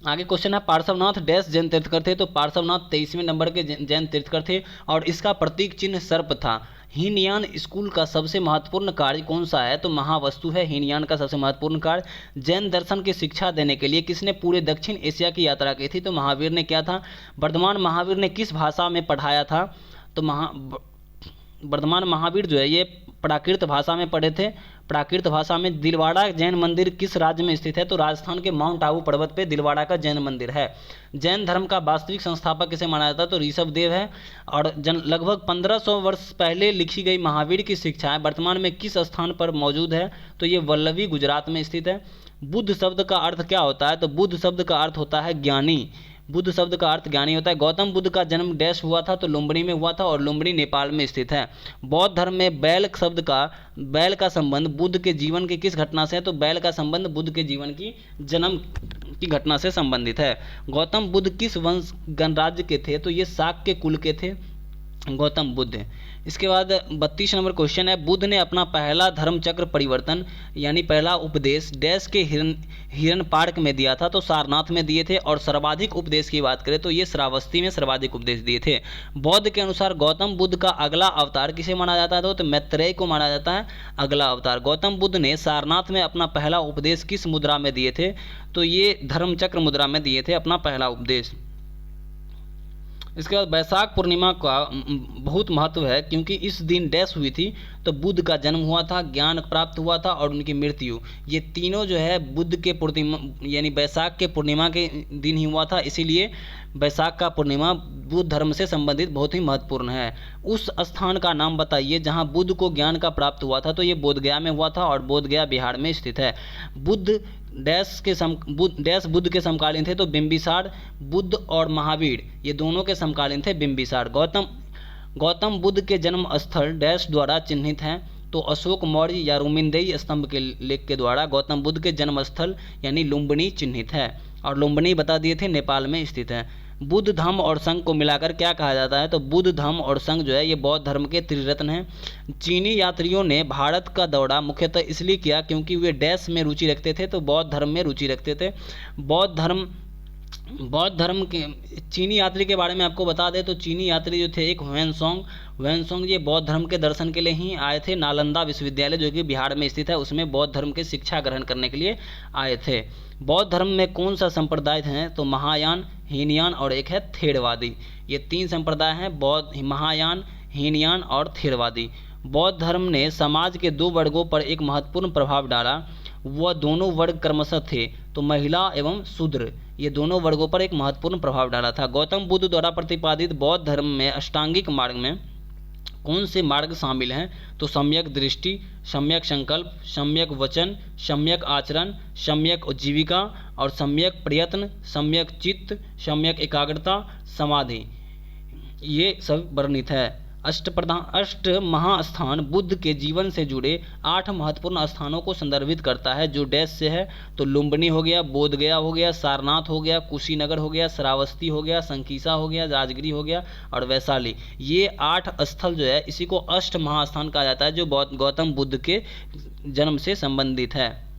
आगे क्वेश्चन है, पार्श्वनाथ डैश जैन तीर्थंकर थे? तो पार्श्वनाथ 23वें नंबर के जैन तीर्थंकर थे, और इसका प्रतीक चिन्ह सर्प था। हीनयान स्कूल का सबसे महत्वपूर्ण कार्य कौन सा है? तो महावस्तु है हीनयान का सबसे महत्वपूर्ण कार्य। जैन दर्शन की शिक्षा देने के लिए किसने पूरे दक्षिण एशिया की यात्रा की थी? तो महावीर ने किया था। वर्धमान महावीर ने किस भाषा में पढ़ाया था? तो वर्धमान महावीर जो है ये प्राकृत भाषा में पढ़े थे। प्राकृत भाषा में। दिलवाड़ा जैन मंदिर किस राज्य में स्थित है? तो राजस्थान के माउंट आबू पर्वत पे दिलवाड़ा का जैन मंदिर है। जैन धर्म का वास्तविक संस्थापक किसे माना जाता है? तो ऋषभदेव है। और लगभग 1500 वर्ष पहले लिखी गई महावीर की शिक्षाएं वर्तमान में किस स्थान पर मौजूद है? तो ये वल्लभी गुजरात में स्थित है। बुद्ध शब्द का अर्थ क्या होता है? तो बुद्ध शब्द का अर्थ होता है ज्ञानी। बुद्ध शब्द का अर्थ ज्ञानी होता है। गौतम बुद्ध का जन्म डैश हुआ था? तो लुम्बिनी में हुआ था, और लुम्बिनी नेपाल में स्थित है। बौद्ध धर्म में बैल का संबंध बुद्ध के जीवन की किस घटना से है? तो बैल का संबंध बुद्ध के जीवन की जन्म की घटना से संबंधित है। गौतम बुद्ध किस वंश गणराज्य के थे? तो ये शाक्य कुल के थे गौतम बुद्ध। इसके बाद 32 नंबर क्वेश्चन है, बुद्ध ने अपना पहला धर्म चक्र परिवर्तन यानी पहला उपदेश डैश के हिरन पार्क में दिया था? तो सारनाथ में दिए थे। और सर्वाधिक उपदेश की बात करें तो ये श्रावस्ती में सर्वाधिक उपदेश दिए थे। बौद्ध के अनुसार गौतम बुद्ध का अगला अवतार किसे माना जाता है? तो मैत्रेय को माना जाता है अगला अवतार। गौतम बुद्ध ने सारनाथ में अपना पहला उपदेश किस मुद्रा में दिए थे? तो ये धर्मचक्र मुद्रा में दिए थे अपना पहला उपदेश। इसके बाद वैशाख पूर्णिमा का बहुत महत्व है, क्योंकि इस दिन डैश हुई थी? तो बुद्ध का जन्म हुआ था, ज्ञान प्राप्त हुआ था, और उनकी मृत्यु। ये तीनों जो है बुद्ध के पूर्णिमा यानी वैशाख के पूर्णिमा के दिन ही हुआ था, इसीलिए वैशाख का पूर्णिमा बुद्ध धर्म से संबंधित बहुत ही महत्वपूर्ण है। उस स्थान का नाम बताइए जहाँ बुद्ध को ज्ञान का प्राप्त हुआ था? तो ये बोधगया में हुआ था, और बोधगया बिहार में स्थित है। बुद्ध बुद्ध के समकालीन थे? तो बिंबिसार। बुद्ध और महावीर ये दोनों के समकालीन थे बिंबिसार। गौतम बुद्ध के जन्म स्थल डैश द्वारा चिन्हित हैं? तो अशोक मौर्य या रुमिंदेई स्तंभ के लेख के द्वारा गौतम बुद्ध के जन्म स्थल यानी लुम्बिनी चिन्हित है, और लुम्बिनी बता दिए थे नेपाल में स्थित है। बुद्ध धम्म और संघ को मिलाकर क्या कहा जाता है? तो बुद्ध धम्म और संघ जो है ये बौद्ध धर्म के त्रिरत्न हैं। चीनी यात्रियों ने भारत का दौरा मुख्यतः इसलिए किया क्योंकि वे डैश में रुचि रखते थे? तो बौद्ध धर्म में रुचि रखते थे। बौद्ध धर्म के चीनी यात्री के बारे में आपको बता दें तो चीनी यात्री जो थे एक ह्वेनसोंग ये बौद्ध धर्म के दर्शन के लिए ही आए थे। नालंदा विश्वविद्यालय जो कि बिहार में स्थित है उसमें बौद्ध धर्म की शिक्षा ग्रहण करने के लिए आए थे। बौद्ध धर्म में कौन सा संप्रदाय है? तो महायान, हीनयान और एक है थेरवादी। ये तीन संप्रदाय हैं, बौद्ध, महायान, हीनयान और थेरवादी। बौद्ध धर्म ने समाज के दो वर्गों पर एक महत्वपूर्ण प्रभाव डाला। वह दोनों वर्ग क्रमशः थे तो महिला एवं शूद्र, ये दोनों वर्गों पर एक महत्वपूर्ण प्रभाव डाला था। गौतम बुद्ध द्वारा प्रतिपादित बौद्ध धर्म में अष्टांगिक मार्ग में कौन से मार्ग शामिल हैं? तो सम्यक दृष्टि, सम्यक संकल्प, सम्यक वचन, सम्यक आचरण, सम्यक जीविका और सम्यक प्रयत्न, सम्यक चित्त, सम्यक एकाग्रता, समाधि, ये सब वर्णित है। अष्ट महास्थान बुद्ध के जीवन से जुड़े 8 महत्वपूर्ण स्थानों को संदर्भित करता है जो डैश से है? तो लुम्बिनी हो गया, बोधगया हो गया, सारनाथ हो गया, कुशीनगर हो गया, श्रावस्ती हो गया, संकीसा हो गया, राजगिरी हो गया और वैशाली। ये 8 स्थल जो है इसी को अष्ट महास्थान कहा जाता है जो गौतम बुद्ध के जन्म से संबंधित है,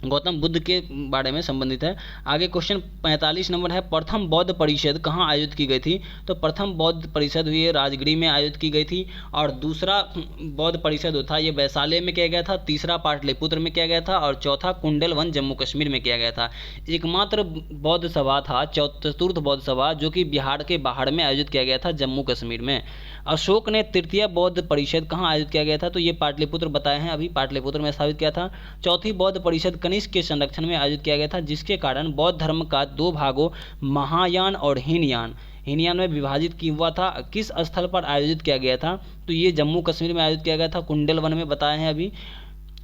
गौतम बुद्ध के बारे में संबंधित है। आगे क्वेश्चन 45 नंबर है, प्रथम बौद्ध परिषद कहाँ आयोजित की गई थी? तो प्रथम बौद्ध परिषद हुई है राजगिरी में आयोजित की गई थी, और दूसरा बौद्ध परिषद था ये वैशाली में किया गया था, तीसरा पाटलिपुत्र में किया गया था और चौथा कुंडलवन जम्मू कश्मीर में किया गया था। एकमात्र बौद्ध सभा था चतुर्थ बौद्ध सभा जो कि बिहार के बाहर में आयोजित किया गया था जम्मू कश्मीर में। अशोक ने तृतीय बौद्ध परिषद कहाँ आयोजित किया गया था? तो ये पाटलिपुत्र बताए हैं अभी, पाटलिपुत्र में स्थापित किया था। चौथी बौद्ध परिषद कनिष्क के संरक्षण में आयोजित किया गया था जिसके कारण बौद्ध धर्म का 2 भागों महायान और हीनयान में विभाजित किया हुआ था। किस स्थल पर आयोजित किया गया था? तो ये जम्मू कश्मीर में आयोजित किया गया था, कुंडलवन में बताए हैं अभी।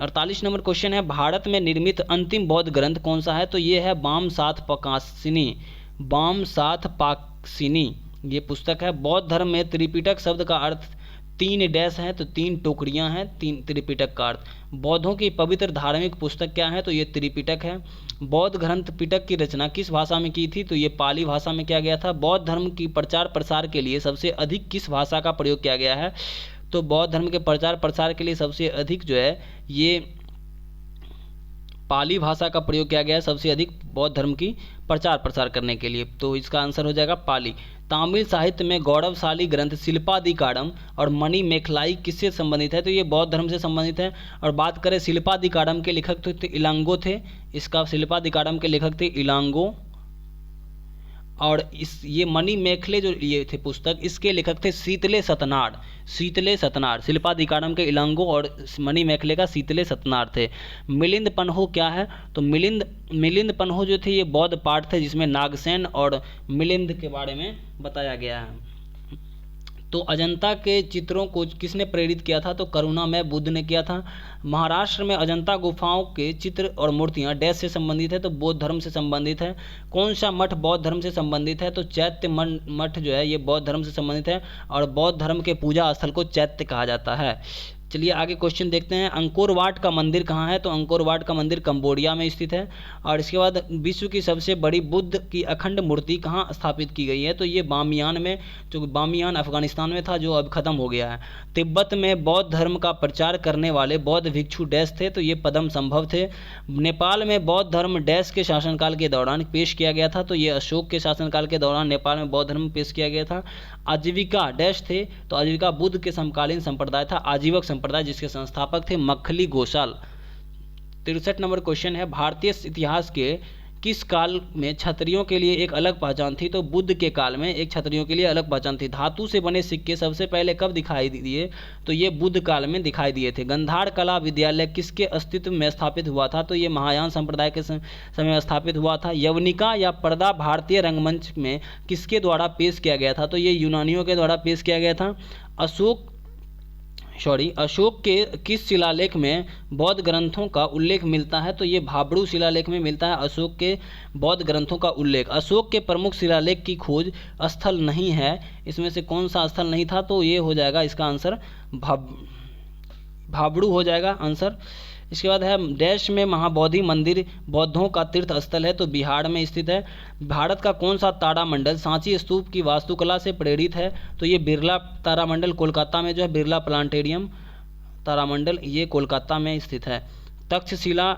48 नंबर क्वेश्चन है, भारत में निर्मित अंतिम बौद्ध ग्रंथ कौन सा है? तो ये है वामसाथ पाक्सिनी ये पुस्तक है। बौद्ध धर्म में त्रिपिटक शब्द का अर्थ 3 डैश है, तो 3 टोकरियां हैं, 3 त्रिपिटक का अर्थ। बौद्धों की पवित्र धार्मिक पुस्तक क्या है, तो ये त्रिपिटक है। बौद्ध ग्रंथ पिटक की रचना किस भाषा में की थी, तो ये पाली भाषा में किया गया था। बौद्ध धर्म की प्रचार प्रसार के लिए सबसे अधिक किस भाषा का प्रयोग किया गया है, तो बौद्ध धर्म के प्रचार प्रसार के लिए सबसे अधिक जो है ये पाली भाषा का प्रयोग किया गया है सबसे अधिक बौद्ध धर्म की प्रचार प्रसार करने के लिए, तो इसका आंसर हो जाएगा पाली। तमिल साहित्य में गौरवशाली ग्रंथ शिल्पादिकारम और मणिमेखलाई किससे संबंधित है, तो ये बौद्ध धर्म से संबंधित है। और बात करें शिल्पादिकारम के लेखक तो इलांगो थे, इसका शिल्पादिकारम के लेखक थे इलांगो। और ये मणिमेखले जो ये थे पुस्तक, इसके लेखक थे शीतले सतनाड। शीतले सतनाड, शिल्पादिकारम के इलांगो और मणिमेखले का शीतले सतनाड थे। मिलिंद पन्हो क्या है, तो मिलिंद पन्हो जो थे ये बौद्ध पाठ थे जिसमें नागसेन और मिलिंद के बारे में बताया गया है। तो अजंता के चित्रों को किसने प्रेरित किया था, तो करुणामय बुद्ध ने किया था। महाराष्ट्र में अजंता गुफाओं के चित्र और मूर्तियां डैश से संबंधित है, तो बौद्ध धर्म से संबंधित है। कौन सा मठ बौद्ध धर्म से संबंधित है, तो चैत्य मठ जो है ये बौद्ध धर्म से संबंधित है और बौद्ध धर्म के पूजा स्थल को चैत्य कहा जाता है। चलिए आगे क्वेश्चन देखते हैं। अंकोर वाट का मंदिर कहाँ है, तो अंकोर वाट का मंदिर कंबोडिया में स्थित है। और इसके बाद विश्व की सबसे बड़ी बुद्ध की अखंड मूर्ति कहाँ स्थापित की गई है, तो ये बामियान में, जो बामियान अफगानिस्तान में था जो अब खत्म हो गया है। तिब्बत में बौद्ध धर्म का प्रचार करने वाले बौद्ध भिक्षु डैश थे, तो ये पद्म संभव थे। नेपाल में बौद्ध धर्म डैश के शासनकाल के दौरान पेश किया गया था, तो ये अशोक के शासनकाल के दौरान नेपाल में बौद्ध धर्म पेश किया गया था। आजीविका डैश थे, तो आजीविका बुद्ध के समकालीन संप्रदाय था, आजीवक संप्रदाय, जिसके संस्थापक थे मखली गोसाल। 63 नंबर क्वेश्चन है। भारतीय इतिहास के किस काल में क्षत्रियों के लिए एक अलग पहचान थी, तो बुद्ध के काल में एक क्षत्रियों के लिए अलग पहचान थी। धातु से बने सिक्के सबसे पहले कब दिखाई दिए, तो ये बुद्ध काल में दिखाई दिए थे। गंधार कला विद्यालय किसके अस्तित्व में स्थापित हुआ था, तो ये महायान संप्रदाय के समय में स्थापित हुआ था। यवनिका या पर्दा भारतीय रंगमंच में किसके द्वारा पेश किया गया था, तो ये यूनानियों के द्वारा पेश किया गया था। अशोक के किस शिलालेख में बौद्ध ग्रंथों का उल्लेख मिलता है, तो ये भाबड़ू शिलालेख में मिलता है अशोक के बौद्ध ग्रंथों का उल्लेख। अशोक के प्रमुख शिलालेख की खोज स्थल नहीं है, इसमें से कौन सा स्थल नहीं था, तो ये हो जाएगा इसका आंसर भाबड़ू हो जाएगा आंसर। इसके बाद है डैश में महाबोधि मंदिर बौद्धों का तीर्थ स्थल है, तो बिहार में स्थित है। भारत का कौन सा तारामंडल सांची स्तूप की वास्तुकला से प्रेरित है, तो ये बिरला तारामंडल कोलकाता में जो है बिरला प्लानेटेरियम तारामंडल ये कोलकाता में स्थित है। तक्षशिला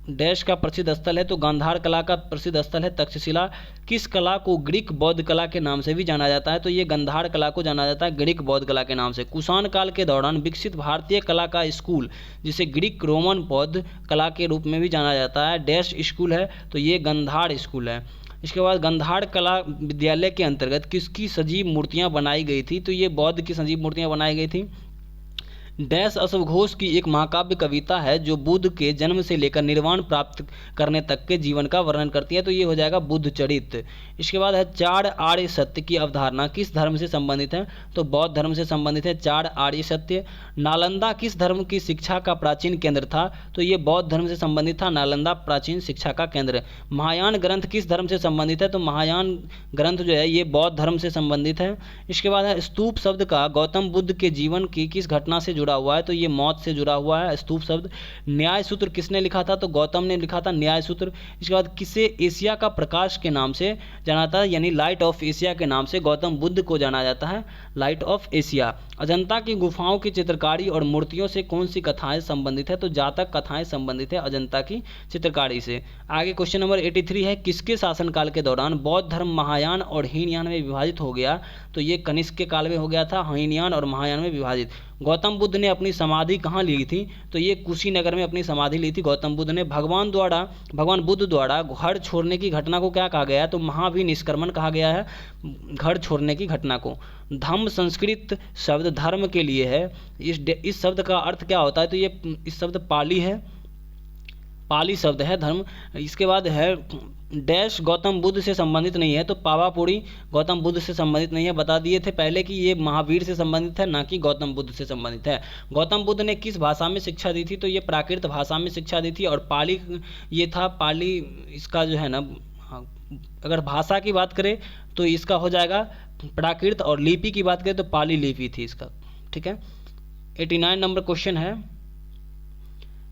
डैश का प्रसिद्ध स्थल है, तो गांधार कला का प्रसिद्ध स्थल है तक्षशिला। किस कला को ग्रीक बौद्ध कला के नाम से भी जाना जाता है, तो ये गांधार कला को जाना जाता है ग्रीक बौद्ध कला के नाम से। कुषाण काल के दौरान विकसित भारतीय कला का स्कूल जिसे ग्रीक रोमन बौद्ध कला के रूप में भी जाना जाता है डैश स्कूल है, तो ये गांधार स्कूल है। इसके बाद गांधार कला विद्यालय के अंतर्गत किसकी सजीव मूर्तियाँ बनाई गई थी, तो ये बौद्ध की सजीव मूर्तियाँ बनाई गई थी। डैश अश्वघोष की एक महाकाव्य कविता है जो बुद्ध के जन्म से लेकर निर्वाण प्राप्त करने तक के जीवन का वर्णन करती है, तो ये हो जाएगा बुद्ध चरित्र। इसके बाद है चार आर्य सत्य की अवधारणा किस धर्म से संबंधित है, तो बौद्ध धर्म से संबंधित है चार आर्य सत्य। नालंदा किस धर्म की शिक्षा का प्राचीन केंद्र था, तो ये बौद्ध धर्म से संबंधित था नालंदा प्राचीन शिक्षा का केंद्र। महायान ग्रंथ किस धर्म से संबंधित है, तो महायान ग्रंथ जो है ये बौद्ध धर्म से संबंधित है। इसके बाद है स्तूप शब्द का गौतम बुद्ध के जीवन की किस घटना से जुड़ा हुआ है, तो ये मौत से जुड़ा हुआ है स्तूप शब्द। न्याय सूत्र किसने लिखा था, तो गौतम ने लिखा था न्याय सूत्र। इसके बाद किसे एशिया का प्रकाश के नाम से जाना जाता है, यानी लाइट ऑफ एशिया के नाम से गौतम बुद्ध को जाना जाता है लाइट ऑफ एशिया। अजंता की गुफाओं की चित्रकारी और मूर्तियों से कौन सी कथाएं संबंधित है, तो जातक कथाएं संबंधित है अजंता की चित्रकारी से। आगे क्वेश्चन नंबर 83 है किसके शासनकाल के दौरान बौद्ध धर्म महायान और हीनयान में विभाजित हो गया, तो ये कनिष्क के काल में हो गया था हीनयान और महायान में विभाजित। गौतम बुद्ध ने अपनी समाधि कहाँ ली थी, तो ये कुशीनगर में अपनी समाधि ली थी गौतम बुद्ध ने। भगवान बुद्ध द्वारा घर छोड़ने की घटना को क्या कहा गया है, तो महाभिनिष्क्रमण कहा गया है घर छोड़ने की घटना को। धम्म संस्कृत शब्द धर्म के लिए है, इस शब्द का अर्थ क्या होता है, तो ये इस शब्द पाली है, पाली शब्द है धर्म। इसके बाद है डैश गौतम बुद्ध से संबंधित नहीं है, तो पावापुरी गौतम बुद्ध से संबंधित नहीं है। बता दिए थे पहले कि ये महावीर से संबंधित है ना कि गौतम बुद्ध से संबंधित है। गौतम बुद्ध ने किस भाषा में शिक्षा दी थी, तो ये प्राकृत भाषा में शिक्षा दी थी। और पाली ये था, पाली इसका जो है ना, अगर भाषा की बात करें तो इसका हो जाएगा प्राकृत और लिपि की बात करें तो पाली लिपि थी इसका। ठीक है, 89 नंबर क्वेश्चन है।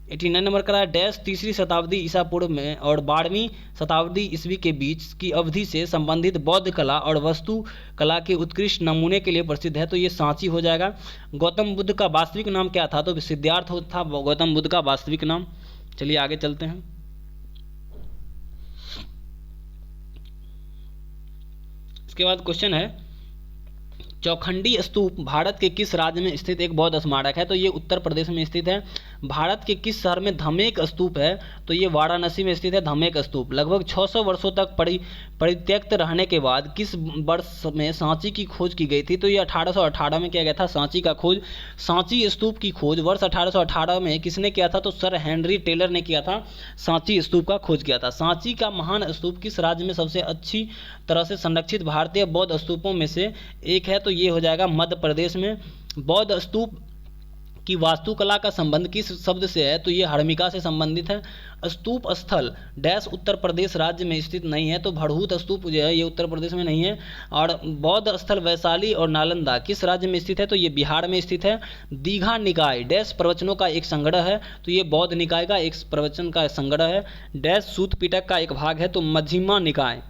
89 नंबर का है डैश तीसरी शताब्दी ईसा पूर्व में और 12वीं शताब्दी ईस्वी के बीच की अवधि से संबंधित बौद्ध कला और वस्तु कला के उत्कृष्ट नमूने के लिए प्रसिद्ध है, तो ये सांची हो जाएगा। गौतम बुद्ध का वास्तविक नाम क्या था, तो सिद्धार्थ था गौतम बुद्ध का वास्तविक नाम। चलिए आगे चलते हैं। इसके बाद क्वेश्चन है चौखंडी स्तूप भारत के किस राज्य में स्थित एक बौद्ध स्मारक है, तो ये उत्तर प्रदेश में स्थित है। भारत के किस शहर में धमेक स्तूप है, तो ये वाराणसी में स्थित है धमेक स्तूप। लगभग 600 वर्षों तक परित्यक्त रहने के बाद किस वर्ष में सांची की खोज की गई थी, तो ये 1818 में किया गया था सांची का खोज। सांची स्तूप की खोज वर्ष 1818 में किसने किया था, तो सर हेनरी टेलर ने किया था, सांची स्तूप का खोज किया था। सांची का महान स्तूप किस राज्य में सबसे अच्छी तरह से संरक्षित भारतीय बौद्ध स्तूपों में से एक है, तो ये हो जाएगा मध्य प्रदेश में। बौद्ध स्तूप की वास्तुकला का संबंध किस शब्द से है, तो ये हर्मिका से संबंधित है। स्तूप स्थल डैश उत्तर प्रदेश राज्य में स्थित नहीं है, तो भड़हूत स्तूप जो है ये उत्तर प्रदेश में नहीं है। और बौद्ध स्थल वैशाली और नालंदा किस राज्य में स्थित है, तो ये बिहार में स्थित है। दीघा निकाय डैश प्रवचनों का एक संग्रह है, तो ये बौद्ध निकाय का एक प्रवचन का संग्रह है। डैश सूत पिटक का एक भाग है, तो मध्यमा निकाय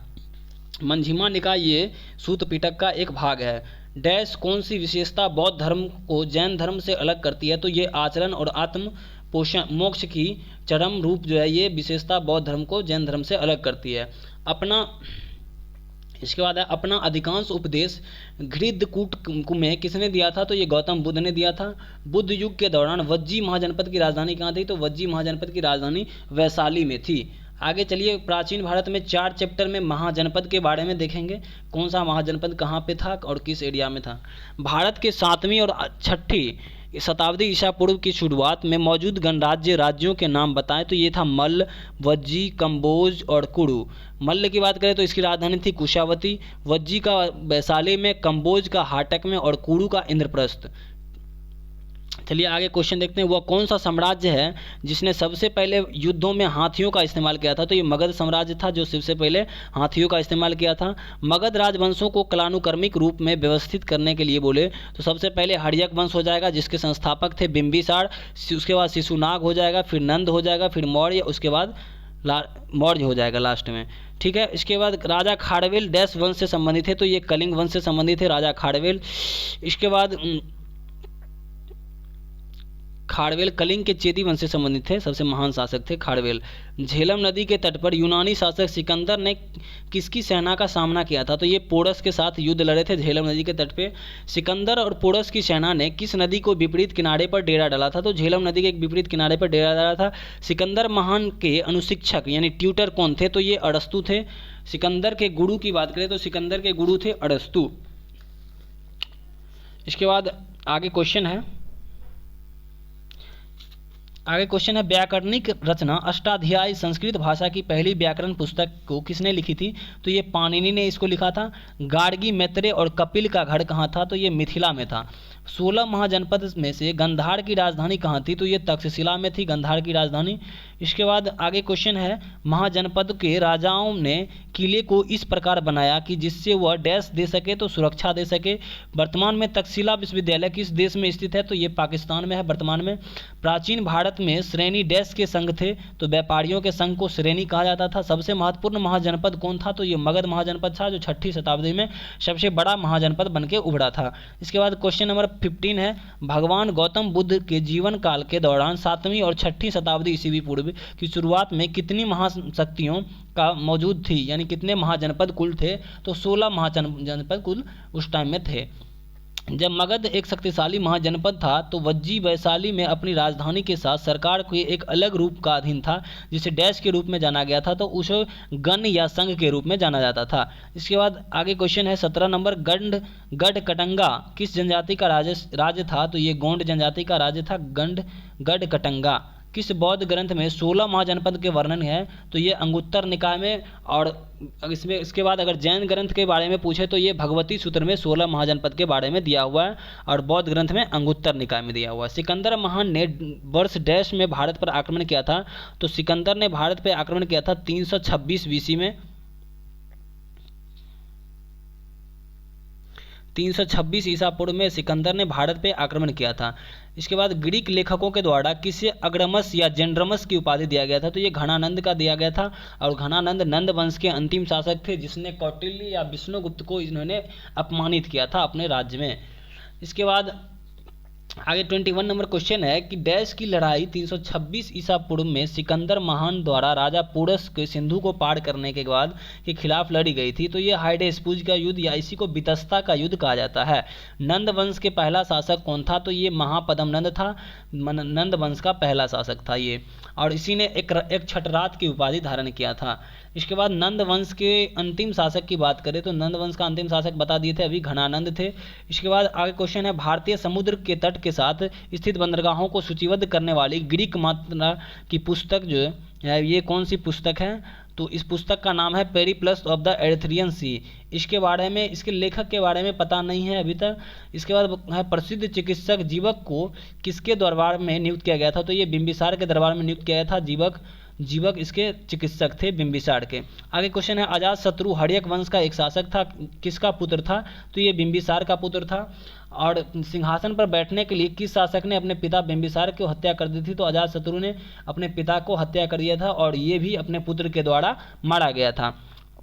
ये सूत पिटक का एक भाग है। डैश कौन सी विशेषता बौद्ध धर्म को जैन धर्म से अलग करती है, तो ये आचरण और आत्म पोषण मोक्ष की चरम रूप जो है ये विशेषता बौद्ध धर्म को जैन धर्म से अलग करती है। इसके बाद है अपना अधिकांश उपदेश घृतकूट में किसने दिया था, तो ये गौतम बुद्ध ने दिया था। बुद्ध युग के दौरान वज्जी महाजनपद की राजधानी कहाँ थी, तो वज्जी महाजनपद की राजधानी वैशाली में थी। आगे चलिए प्राचीन भारत में 4 चैप्टर में महाजनपद के बारे में देखेंगे। कौन सा महाजनपद कहाँ पे था और किस एरिया में था। भारत के 7वीं और 6ठी शताब्दी ईसा पूर्व की शुरुआत में मौजूद गणराज्य राज्यों के नाम बताएं, तो ये था मल्ल, वज्जी, कंबोज और कुरु। मल्ल की बात करें तो इसकी राजधानी थी कुशावती, वज्जी का वैशाली में, कंबोज का हाटक में और कुरु का इंद्रप्रस्थ। चलिए आगे क्वेश्चन देखते हैं। वह कौन सा साम्राज्य है जिसने सबसे पहले युद्धों में हाथियों का इस्तेमाल किया था, तो ये मगध साम्राज्य था जो सबसे पहले हाथियों का इस्तेमाल किया था। मगध राजवंशों को कालानुक्रमिक रूप में व्यवस्थित करने के लिए बोले तो सबसे पहले हर्यक वंश हो जाएगा जिसके संस्थापक थे बिंबिसार, उसके बाद शिशुनाग हो जाएगा, फिर नंद हो जाएगा, फिर मौर्य, उसके बाद मौर्य हो जाएगा लास्ट में। ठीक है, इसके बाद राजा खाड़वेल डैश वंश से संबंधित है, तो ये कलिंग वंश से संबंधित है राजा खाड़वेल। इसके बाद खाड़वेल कलिंग के चेदी वंश से संबंधित थे, सबसे महान शासक थे खाड़वेल। झेलम नदी के तट पर यूनानी शासक सिकंदर ने किसकी सेना का सामना किया था, तो ये पोरस के साथ युद्ध लड़े थे झेलम नदी के तट पे। सिकंदर और पोरस की सेना ने किस नदी को विपरीत किनारे पर डेरा डाला था, तो झेलम नदी के एक विपरीत किनारे पर डेरा डाला था। सिकंदर महान के अनुशिक्षक यानी ट्यूटर कौन थे, तो ये अरस्तु थे। सिकंदर के गुरु की बात करें तो सिकंदर के गुरु थे अरस्तु। इसके बाद आगे क्वेश्चन है व्याकरणिक रचना अष्टाध्यायी संस्कृत भाषा की पहली व्याकरण पुस्तक को किसने लिखी थी, तो ये पाणिनि ने इसको लिखा था। गार्गी, मैत्रेय और कपिल का गढ़ कहाँ था, तो ये मिथिला में था। 16 महाजनपद में से गंधार की राजधानी कहाँ थी, तो ये तक्षशिला में थी गंधार की राजधानी। इसके बाद आगे क्वेश्चन है महाजनपद के राजाओं ने किले को इस प्रकार बनाया कि जिससे वह डैश दे सके तो सुरक्षा दे सके। वर्तमान में तक्षशिला विश्वविद्यालय किस देश में स्थित है, तो ये पाकिस्तान में है वर्तमान में। प्राचीन भारत में श्रेणी डैश के संघ थे, तो व्यापारियों के संघ को श्रेणी कहा जाता था। सबसे महत्वपूर्ण महाजनपद कौन था, तो ये मगध महाजनपद था जो 6ठी शताब्दी में सबसे बड़ा महाजनपद बन के उभरा था। इसके बाद क्वेश्चन नंबर 15 है भगवान गौतम बुद्ध के जीवन काल के दौरान 7वीं और 6ठी शताब्दी ईस्वी पूर्व की शुरुआत में कितनी महाशक्तियों का मौजूद थी, यानी कितने महाजनपद कुल थे, तो 16 महाजनपद कुल उस टाइम में थे। जब मगध एक शक्तिशाली महाजनपद था तो वज्जी वैशाली में अपनी राजधानी के साथ सरकार के एक अलग रूप का अधीन था जिसे डैश के रूप में जाना गया था, तो उसे गण या संघ के रूप में जाना जाता था। इसके बाद आगे क्वेश्चन है 17 नंबर गढ़कटंगा किस जनजाति का राज्य था, तो ये गोंड जनजाति का राज्य था गढ़कटंगा। किस बौद्ध ग्रंथ में 16 महाजनपद के वर्णन है, तो ये अंगुत्तर निकाय में। और इसके बाद अगर जैन ग्रंथ के बारे में पूछे तो ये भगवती सूत्र में 16 महाजनपद के बारे में दिया हुआ है और बौद्ध ग्रंथ में अंगुत्तर निकाय में दिया हुआ है। सिकंदर महान ने वर्ष डैश में भारत पर आक्रमण किया था, तो सिकंदर ने भारत पर आक्रमण किया था 326 BC में। 326 ईसा पूर्व में सिकंदर ने भारत पे आक्रमण किया था। इसके बाद ग्रीक लेखकों के द्वारा किसे अग्रमस या जेंड्रमस की उपाधि दिया गया था, तो ये घनानंद का दिया गया था। और घनानंद नंद वंश के अंतिम शासक थे जिसने कौटिल्य या विष्णुगुप्त को इन्होंने अपमानित किया था अपने राज्य में। इसके बाद आगे 21 नंबर क्वेश्चन है कि डैश की लड़ाई 326 ईसा पूर्व में सिकंदर महान द्वारा राजा पुरस के सिंधु को पार करने के बाद के खिलाफ लड़ी गई थी, तो ये हाइडेस्पुज का युद्ध या इसी को बितस्ता का युद्ध कहा जाता है। नंद वंश के पहला शासक कौन था, तो ये महापद्मनंद था, नंद वंश का पहला शासक था ये, और इसी ने एक छठरात की उपाधि धारण किया था। इसके बाद नंद वंश के अंतिम शासक की बात करें तो नंद वंश का अंतिम शासक बता दिए थे, अभी घनानंद थे। इसके बाद आगे क्वेश्चन है भारतीय समुद्र के तट के साथ स्थित बंदरगाहों को सूचीबद्ध करने वाली ग्रीक मात्रा की पुस्तक जो है ये कौन सी पुस्तक है, तो इस पुस्तक का नाम है पेरिप्लस ऑफ द एरिथ्रियन सी। इसके बारे में, इसके लेखक के बारे में पता नहीं है अभी तक। इसके बाद है प्रसिद्ध चिकित्सक जीवक को किसके दरबार में नियुक्त किया गया था, तो ये बिंबिसार के दरबार में नियुक्त किया गया था। जीवक इसके चिकित्सक थे बिंबिसार के। आगे क्वेश्चन है अजात शत्रु हर्यक वंश का एक शासक था, किसका पुत्र था, तो ये बिंबिसार का पुत्र था। और सिंहासन पर बैठने के लिए किस शासक ने अपने पिता बिंबिसार की हत्या कर दी थी, तो अजात शत्रु ने अपने पिता को हत्या कर दिया था और ये भी अपने पुत्र के द्वारा मारा गया था।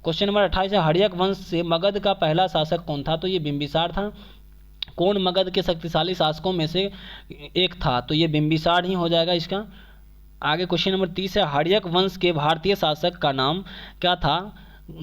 क्वेश्चन नंबर 28 है हर्यक वंश से मगध का पहला शासक कौन था, तो ये बिंबिसार था। कौन मगध के शक्तिशाली शासकों में से एक था, तो ये बिंबिसार ही हो जाएगा इसका। आगे क्वेश्चन नंबर 30 है हर्यक वंश के भारतीय शासक का नाम क्या था,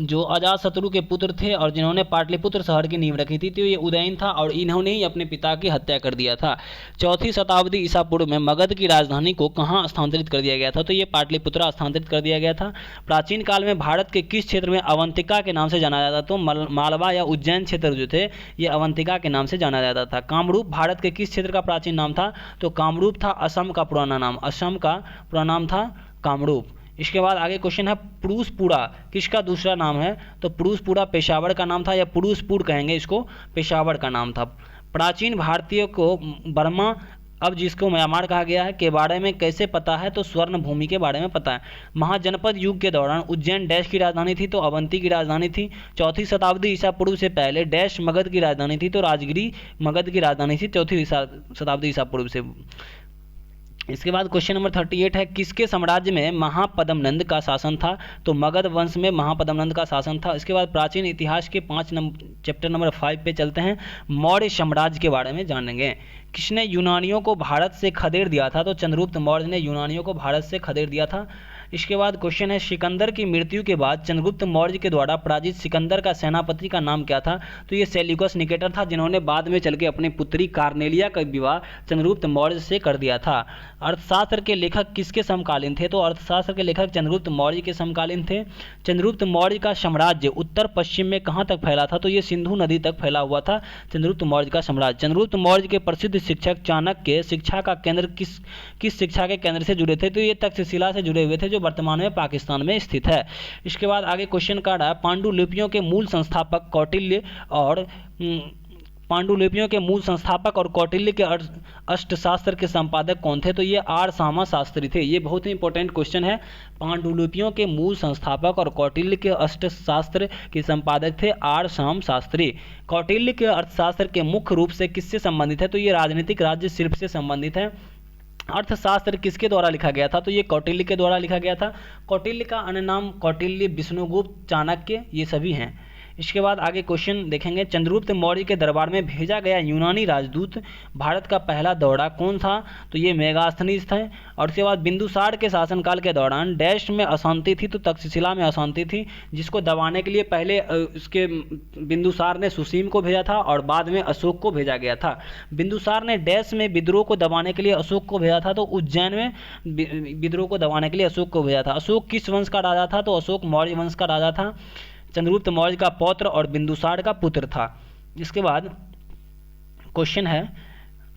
जो अजातशत्रु के पुत्र थे और जिन्होंने पाटलिपुत्र शहर की नींव रखी थी, तो ये उदयन था और इन्होंने ही अपने पिता की हत्या कर दिया था। 4वीं शताब्दी ईसा पूर्व में मगध की राजधानी को कहाँ स्थानांतरित कर दिया गया था, तो ये पाटलिपुत्रा स्थानांतरित कर दिया गया था। प्राचीन काल में भारत के किस क्षेत्र में अवंतिका के नाम से जाना जाता, तो मालवा या उज्जैन क्षेत्र जो थे ये अवंतिका के नाम से जाना जाता था। कामरूप भारत के किस क्षेत्र का प्राचीन नाम था, तो कामरूप था असम का पुराना नाम, असम का पुराना नाम था कामरूप। इसके बाद आगे क्वेश्चन है पुरुषपुरा किसका दूसरा नाम है, तो पुरुषपुरा पेशावर का नाम था या पुरुषपुर कहेंगे इसको, पेशावर का नाम था। प्राचीन भारतीय को बर्मा अब जिसको म्यांमार कहा गया है के बारे में कैसे पता है, तो स्वर्ण भूमि के बारे में पता है। महाजनपद युग के दौरान उज्जैन डैश की राजधानी थी, तो अवंती की राजधानी थी। 4वीं शताब्दी ईसा पूर्व से पहले डैश मगध की राजधानी थी, तो राजगिरी मगध की राजधानी थी 4वीं शताब्दी ईसा पूर्व से। इसके बाद क्वेश्चन नंबर 38 है किसके साम्राज्य में महापद्मनंद का शासन था, तो मगध वंश में महापद्मनंद का शासन था। इसके बाद प्राचीन इतिहास के चैप्टर नंबर 5 पे चलते हैं, मौर्य साम्राज्य के बारे में जानेंगे। किसने यूनानियों को भारत से खदेड़ दिया था, तो चंद्रगुप्त मौर्य ने यूनानियों को भारत से खदेड़ दिया था। इसके बाद क्वेश्चन है सिकंदर की मृत्यु के बाद चंद्रगुप्त मौर्य के द्वारा पराजित सिकंदर का सेनापति का नाम क्या था, तो ये सेल्यूकस निकेटर था, जिन्होंने बाद में चल के अपनी पुत्री कार्नेलिया का विवाह चंद्रगुप्त मौर्य से कर दिया था। अर्थशास्त्र के लेखक किसके समकालीन थे, तो अर्थशास्त्र के लेखक चंद्रगुप्त मौर्य के समकालीन थे। चंद्रगुप्त मौर्य का साम्राज्य उत्तर पश्चिम में कहाँ तक फैला था, तो ये सिंधु नदी तक फैला हुआ था चंद्रगुप्त मौर्य का साम्राज्य। चंद्रगुप्त मौर्य के प्रसिद्ध शिक्षक चाणक्य शिक्षा का केंद्र किस शिक्षा के केंद्र से जुड़े थे, तो ये तक्षशिला से जुड़े हुए थे, जो वर्तमान में पाकिस्तान में स्थित है। इसके बाद आगे क्वेश्चन कार्ड है पांडुलिपियों के मूल संस्थापक कौटिल्य और कौटिल्य के अष्टशास्त्र के संपादक कौन थे, तो ये आर सामा शास्त्री थे। ये बहुत ही इंपॉर्टेंट क्वेश्चन है। पांडुलिपियों के मूल संस्थापक और कौटिल्य के अष्टशास्त्र के संपादक थे आर साम शास्त्री। कौटिल्य के अर्थशास्त्र के मुख्य रूप से किससे संबंधित है, तो ये राजनीतिक राज्य शिल्प से संबंधित है। अर्थशास्त्र किसके द्वारा लिखा गया था, तो ये कौटिल्य के द्वारा लिखा गया था। कौटिल्य का अन्य नाम कौटिल्य, विष्णुगुप्त, चाणक्य ये सभी हैं। इसके बाद आगे क्वेश्चन देखेंगे चंद्रगुप्त मौर्य के दरबार में भेजा गया यूनानी राजदूत भारत का पहला दौरा कौन था, तो ये मेगास्थनीज थे। और इसके बाद बिंदुसार के शासनकाल के दौरान डैश में अशांति थी, तो तक्षशिला में अशांति थी, जिसको दबाने के लिए पहले उसके बिंदुसार ने सुसीम को भेजा था और बाद में अशोक को भेजा गया था। बिंदुसार ने डैश में विद्रोह को दबाने के लिए अशोक को भेजा था, तो उज्जैन में विद्रोह को दबाने के लिए अशोक को भेजा था। अशोक किस वंश का राजा था, तो अशोक मौर्य वंश का राजा था, चंद्रगुप्त मौर्य का पौत्र और बिंदुसार का पुत्र था। इसके बाद क्वेश्चन है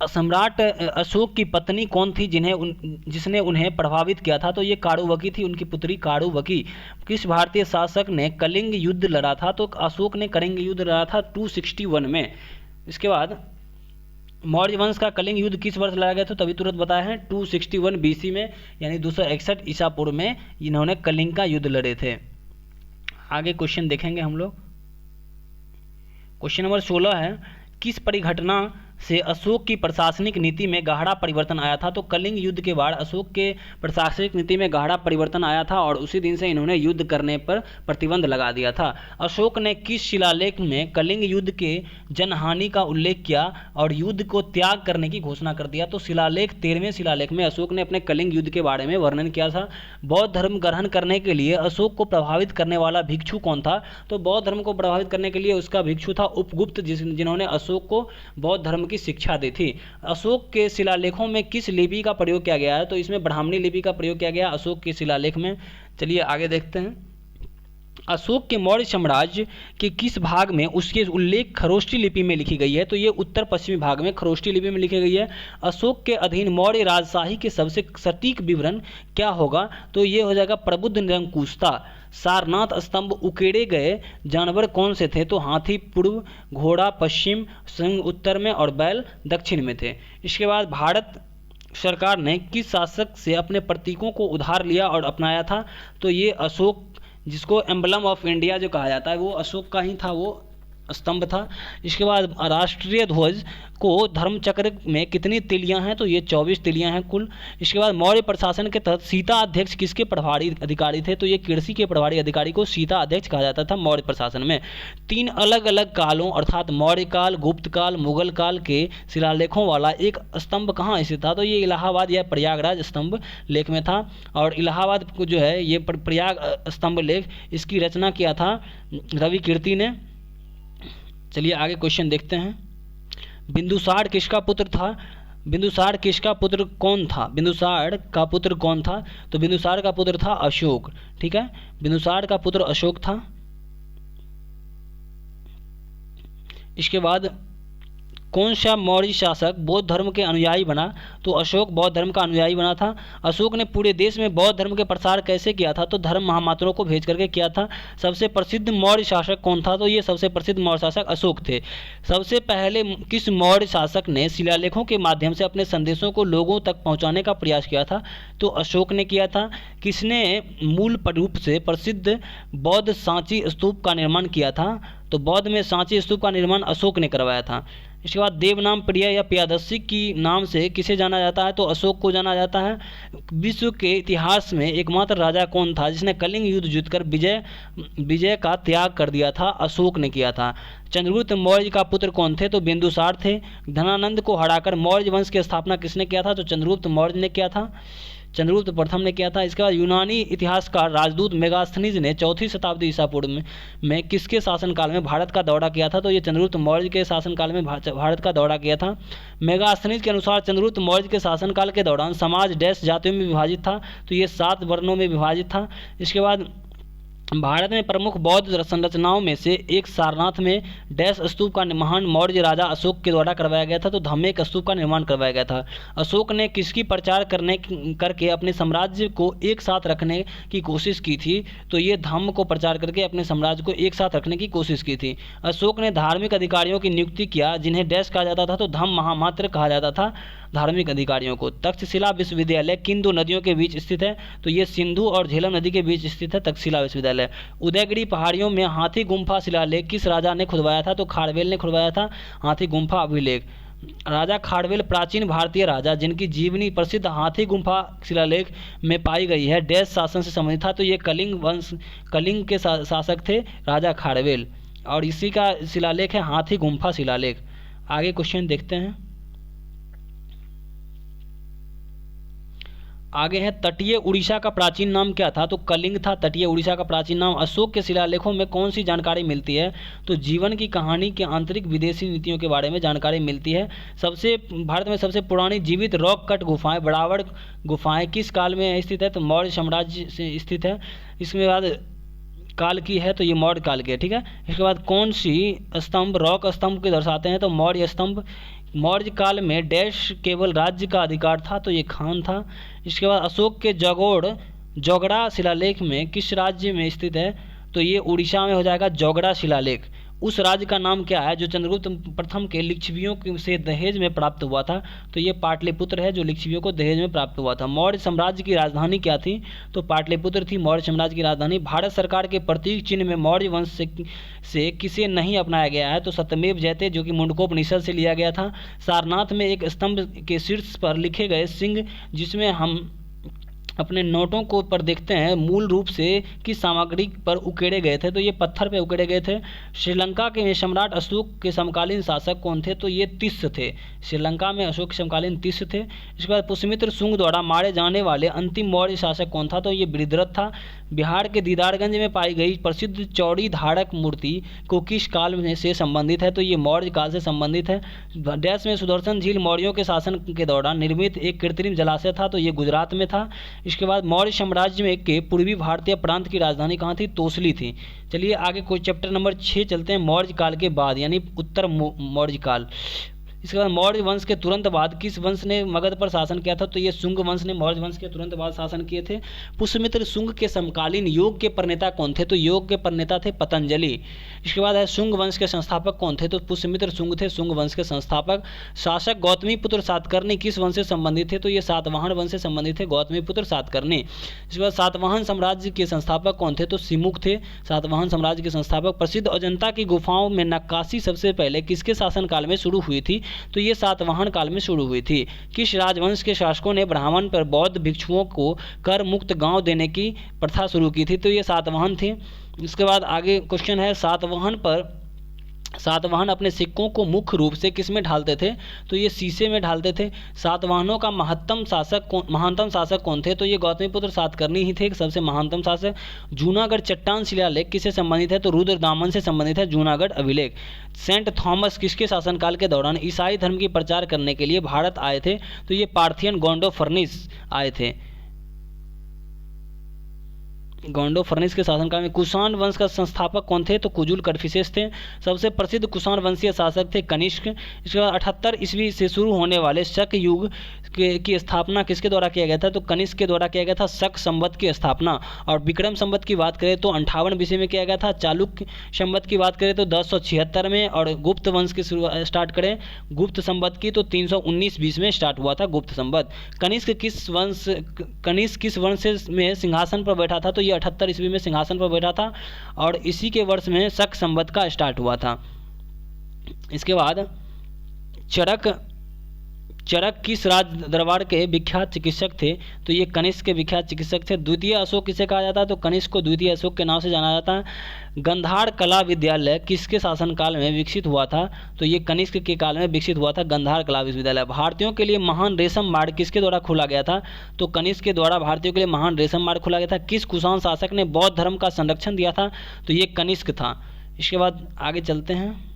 सम्राट अशोक की पत्नी कौन थी जिसने उन्हें प्रभावित किया था, तो ये कारुवकी थी, उनकी पुत्री कारुवकी। किस भारतीय शासक ने कलिंग युद्ध लड़ा था, तो अशोक ने कलिंग युद्ध लड़ा था 261 में। इसके बाद मौर्य वंश का कलिंग युद्ध किस वर्ष लड़ा गया था, तो अभी तुरंत बताया है 261 BC में, यानी 261 ईसा पूर्व में इन्होंने कलिंग का युद्ध लड़े थे। आगे क्वेश्चन देखेंगे हम लोग। क्वेश्चन नंबर 16 है किस परिघटना से अशोक की प्रशासनिक नीति में गहरा परिवर्तन आया था? तो कलिंग युद्ध के बाद अशोक के प्रशासनिक नीति में गहरा परिवर्तन आया था और उसी दिन से इन्होंने युद्ध करने पर प्रतिबंध लगा दिया था। अशोक ने किस शिलालेख में कलिंग युद्ध के जनहानि का उल्लेख किया और युद्ध को त्याग करने की घोषणा कर दिया? तो शिलालेख 13वें शिलालेख में अशोक ने अपने कलिंग युद्ध के बारे में वर्णन किया था। बौद्ध धर्म ग्रहण करने के लिए अशोक को प्रभावित करने वाला भिक्षु कौन था? तो बौद्ध धर्म को प्रभावित करने के लिए उसका भिक्षु था उपगुप्त, जिन्होंने अशोक को बौद्ध धर्म की शिक्षा दी थी। अशोक के शिलालेखों में किस लिपि का प्रयोग किया गया है? तो इसमें ब्राह्मणी लिपि का प्रयोग किया गया अशोक के शिलालेख में। चलिए आगे देखते हैं। अशोक के मौर्य साम्राज्य के किस भाग में उसके उल्लेख खरोष्ठी लिपि में लिखी गई है? तो ये उत्तर पश्चिमी भाग में खरोष्ठी लिपि में लिखी गई है। अशोक के अधीन मौर्य राजशाही के सबसे सटीक विवरण क्या होगा? तो ये हो जाएगा प्रबुद्ध निरंकुशता। सारनाथ स्तंभ उकेड़े गए जानवर कौन से थे? तो हाथी पूर्व, घोड़ा पश्चिम, सिंह उत्तर में और बैल दक्षिण में थे। इसके बाद भारत सरकार ने किस शासक से अपने प्रतीकों को उधार लिया और अपनाया था? तो ये अशोक, जिसको एम्बलम ऑफ इंडिया जो कहा जाता है वो अशोक का ही था, वो स्तंभ था। इसके बाद राष्ट्रीय ध्वज को धर्मचक्र में कितनी तिलियां हैं? तो ये 24 तिलियां हैं कुल। इसके बाद मौर्य प्रशासन के तहत सीता अध्यक्ष किसके प्रभारी अधिकारी थे? तो ये कृषि के प्रभारी अधिकारी को सीता अध्यक्ष कहा जाता था मौर्य प्रशासन में। 3 अलग अलग कालों अर्थात मौर्य काल, गुप्त काल, मुगल काल के शिलालेखों वाला एक स्तंभ कहाँ स्थित था? तो ये इलाहाबाद या प्रयागराज स्तंभ लेख में था। और इलाहाबाद को जो है ये प्रयाग स्तंभ लेख, इसकी रचना किया था रवि कीर्ति ने। चलिए आगे क्वेश्चन देखते हैं। बिंदुसार किसका पुत्र था? बिंदुसार किसका पुत्र कौन था? बिंदुसार का पुत्र कौन था? तो बिंदुसार का पुत्र था अशोक। ठीक है, बिंदुसार का पुत्र अशोक था। इसके बाद कौन सा मौर्य शासक बौद्ध धर्म के अनुयायी बना? तो अशोक बौद्ध धर्म का अनुयायी बना था। अशोक ने पूरे देश में बौद्ध धर्म के प्रसार कैसे किया था? तो धर्म महामात्रों को भेज करके किया था। सबसे प्रसिद्ध मौर्य शासक कौन था? तो ये सबसे प्रसिद्ध मौर्य शासक अशोक थे। सबसे पहले किस मौर्य शासक ने शिलालेखों के माध्यम से अपने संदेशों को लोगों तक पहुँचाने का प्रयास किया था? तो अशोक ने किया था। किसने मूल रूप से प्रसिद्ध बौद्ध सांची स्तूप का निर्माण किया था? तो बौद्ध में सांची स्तूप का निर्माण अशोक ने करवाया था। इसके बाद देवनाम प्रिय या प्रियदर्शी की नाम से किसे जाना जाता है? तो अशोक को जाना जाता है। विश्व के इतिहास में एकमात्र राजा कौन था जिसने कलिंग युद्ध जीतकर विजय का त्याग कर दिया था? अशोक ने किया था। चंद्रगुप्त मौर्य का पुत्र कौन थे? तो बिंदुसार थे। धनानंद को हराकर मौर्य वंश की स्थापना किसने किया था? तो चंद्रगुप्त मौर्य ने किया था, चंद्रगुप्त प्रथम ने किया था। इसके बाद यूनानी इतिहासकार राजदूत मेगास्थनीज ने 4वीं शताब्दी ईसा पूर्व में किसके शासनकाल में भारत का दौरा किया था? तो ये चंद्रगुप्त मौर्य के शासनकाल में भारत का दौरा किया था। मेगास्थनीज के अनुसार चंद्रगुप्त मौर्य के शासनकाल के दौरान समाज डैश जातियों में विभाजित था? तो ये 7 वर्णों में विभाजित था। इसके बाद भारत में प्रमुख बौद्ध संरचनाओं में से एक सारनाथ में डैश स्तूप का निर्माण मौर्य राजा अशोक के द्वारा करवाया गया था? तो धम्मेक स्तूप का निर्माण करवाया गया था। अशोक ने किसकी प्रचार करके अपने साम्राज्य को एक साथ रखने की कोशिश की थी? तो ये धम्म को प्रचार करके अपने साम्राज्य को एक साथ रखने की कोशिश की थी। अशोक ने धार्मिक अधिकारियों की नियुक्ति किया जिन्हें डैश कहा जाता था? तो धम्म महामात्र कहा जाता था धार्मिक अधिकारियों को। तक्षशिला विश्वविद्यालय किन 2 नदियों के बीच स्थित है? तो ये सिंधु और झेलम नदी के बीच स्थित है तक्षशिला विश्वविद्यालय। उदयगिरी पहाड़ियों में हाथी गुम्फा शिलालेख किस राजा ने खुदवाया था? तो खारवेल ने खुदवाया था हाथी गुम्फा अभिलेख। राजा खारवेल प्राचीन भारतीय राजा जिनकी जीवनी प्रसिद्ध हाथी गुम्फा शिलालेख में पाई गई है डैश शासन से संबंधित था? तो ये कलिंग के शासक थे राजा खारवेल, और इसी का शिलालेख है हाथी गुम्फा शिलालेख। आगे क्वेश्चन देखते हैं। आगे है तटीय उड़ीसा का प्राचीन नाम क्या था? तो कलिंग था तटीय उड़ीसा का प्राचीन नाम। अशोक के शिलालेखों में कौन सी जानकारी मिलती है? तो जीवन की कहानी के आंतरिक विदेशी नीतियों के बारे में जानकारी मिलती है। भारत में सबसे पुरानी जीवित रॉक कट गुफाएं बड़ावड़ गुफाएं किस काल में स्थित है? तो मौर्य साम्राज्य से स्थित है। इसके बाद काल की है तो ये मौर्य काल की है। ठीक है, इसके बाद कौन सी स्तंभ रॉक स्तंभ के दर्शाते हैं? तो मौर्य स्तंभ। मौर्य काल में डैश केवल राज्य का अधिकार था? तो ये खान था। इसके बाद अशोक के जोगड़ा शिलालेख में किस राज्य में स्थित है? तो ये उड़ीसा में हो जाएगा जोगड़ा शिलालेख। उस राज्य का नाम क्या है जो चंद्रगुप्त प्रथम के लिच्छवियों से दहेज में प्राप्त हुआ था? तो ये पाटलिपुत्र है जो लिच्छवियों को दहेज में प्राप्त हुआ था। मौर्य साम्राज्य की राजधानी क्या थी? तो पाटलिपुत्र थी मौर्य साम्राज्य की राजधानी। भारत सरकार के प्रतीक चिन्ह में मौर्य वंश से किसे नहीं अपनाया गया है? तो सत्यमेव जयते, जो कि मुंडकोपनिषद से लिया गया था। सारनाथ में एक स्तंभ के शीर्ष पर लिखे गए सिंह, जिसमें हम अपने नोटों को पर देखते हैं, मूल रूप से किस सामग्री पर उकेरे गए थे? तो ये पत्थर पे उकेरे गए थे। श्रीलंका के सम्राट अशोक के समकालीन शासक कौन थे? तो ये तिस्स थे। श्रीलंका में अशोक के समकालीन तिस्स थे। इसके बाद पुष्यमित्र शुंग द्वारा मारे जाने वाले अंतिम मौर्य शासक कौन था? तो ये वृषद्रथ था। बिहार के दीदारगंज में पाई गई प्रसिद्ध चौड़ी धारक मूर्ति को किस काल में से संबंधित है? तो ये मौर्य काल से संबंधित है। डैश में सुदर्शन झील मौर्यों के शासन के दौरान निर्मित एक कृत्रिम जलाशय था, तो ये गुजरात में था। इसके बाद मौर्य साम्राज्य में के पूर्वी भारतीय प्रांत की राजधानी कहाँ थी? तोसली थी। चलिए आगे कोई चैप्टर नंबर 6 चलते हैं, मौर्य काल के बाद यानी उत्तर मौर्य काल। इसके बाद मौर्य वंश के तुरंत बाद किस वंश ने मगध पर शासन किया था? तो ये शुंग वंश ने मौर्य वंश के तुरंत बाद शासन किए थे। पुष्यमित्र शुंग के समकालीन योग के प्रणेता कौन थे? तो योग के प्रणेता थे पतंजलि। इसके बाद है शुंग वंश के संस्थापक कौन थे? तो पुष्यमित्र शुंग थे शुंग वंश के संस्थापक। शासक गौतमीपुत्र सातकर्णी किस वंश से संबंधित थे? तो ये सातवाहन वंश से संबंधित थे गौतमीपुत्र सातकर्णी। इसके बाद सातवाहन साम्राज्य के संस्थापक कौन थे? तो सिमुक थे सातवाहन साम्राज्य के संस्थापक। प्रसिद्ध अजंता की गुफाओं में नक्काशी सबसे पहले किसके शासनकाल में शुरू हुई थी? तो ये सातवाहन काल में शुरू हुई थी। किस राजवंश के शासकों ने ब्राह्मण पर बौद्ध भिक्षुओं को कर मुक्त गांव देने की प्रथा शुरू की थी? तो ये सातवाहन थे। इसके बाद आगे क्वेश्चन है, सातवाहन अपने सिक्कों को मुख्य रूप से किस में ढालते थे? तो ये शीशे में ढालते थे। सातवाहनों का महानतम शासक कौन थे? तो ये गौतमीपुत्र सातकर्णी ही थे सबसे महानतम शासक। जूनागढ़ चट्टान शिलालेख किससे संबंधित है? तो रुद्रदामन से संबंधित है जूनागढ़ अभिलेख। सेंट थॉमस किसके शासनकाल के दौरान ईसाई धर्म की प्रचार करने के लिए भारत आए थे? तो ये पार्थियन गोंडोफर्निस आए थे। गोंडोफर्निस के शासनकाल में। कुषाण वंश का संस्थापक कौन थे? तो कुजुल कड़फिसेस थे। सबसे प्रसिद्ध कुषाण वंशीय शासक थे कनिष्क। इसके बाद 78 ईस्वी से शुरू होने वाले शक युग की स्थापना किसके द्वारा किया गया था? तो कनिष्क के द्वारा किया गया था शक संवत की स्थापना। और विक्रम संवत की बात करें तो 58 बीसी में किया गया था। चालुक्य संवत की बात करें तो 1076 में। और गुप्त वंश की स्टार्ट करें गुप्त संवत की तो 319 बीसी में स्टार्ट हुआ था गुप्त संवत। कनिष्क किस वंश में सिंहासन पर बैठा था? तो 78 ईस्वी में सिंहासन पर बैठा था और इसी के वर्ष में शक संवत का स्टार्ट हुआ था। इसके बाद चरक किस राज दरबार के विख्यात चिकित्सक थे? तो ये कनिष्क के विख्यात चिकित्सक थे। द्वितीय अशोक किसे कहा जाता है? तो कनिष्क को द्वितीय अशोक के नाम से जाना जाता है। गंधार कला विद्यालय किसके शासनकाल में विकसित हुआ था? तो ये कनिष्क के काल में विकसित हुआ था गंधार कला विश्वविद्यालय। भारतीयों के लिए महान रेशम मार्ग किसके द्वारा खोला गया था? तो कनिष्क के द्वारा भारतीयों के लिए महान रेशम मार्ग खोला गया था। किस कुषाण शासक ने बौद्ध धर्म का संरक्षण दिया था? तो ये कनिष्क था। इसके बाद आगे चलते हैं।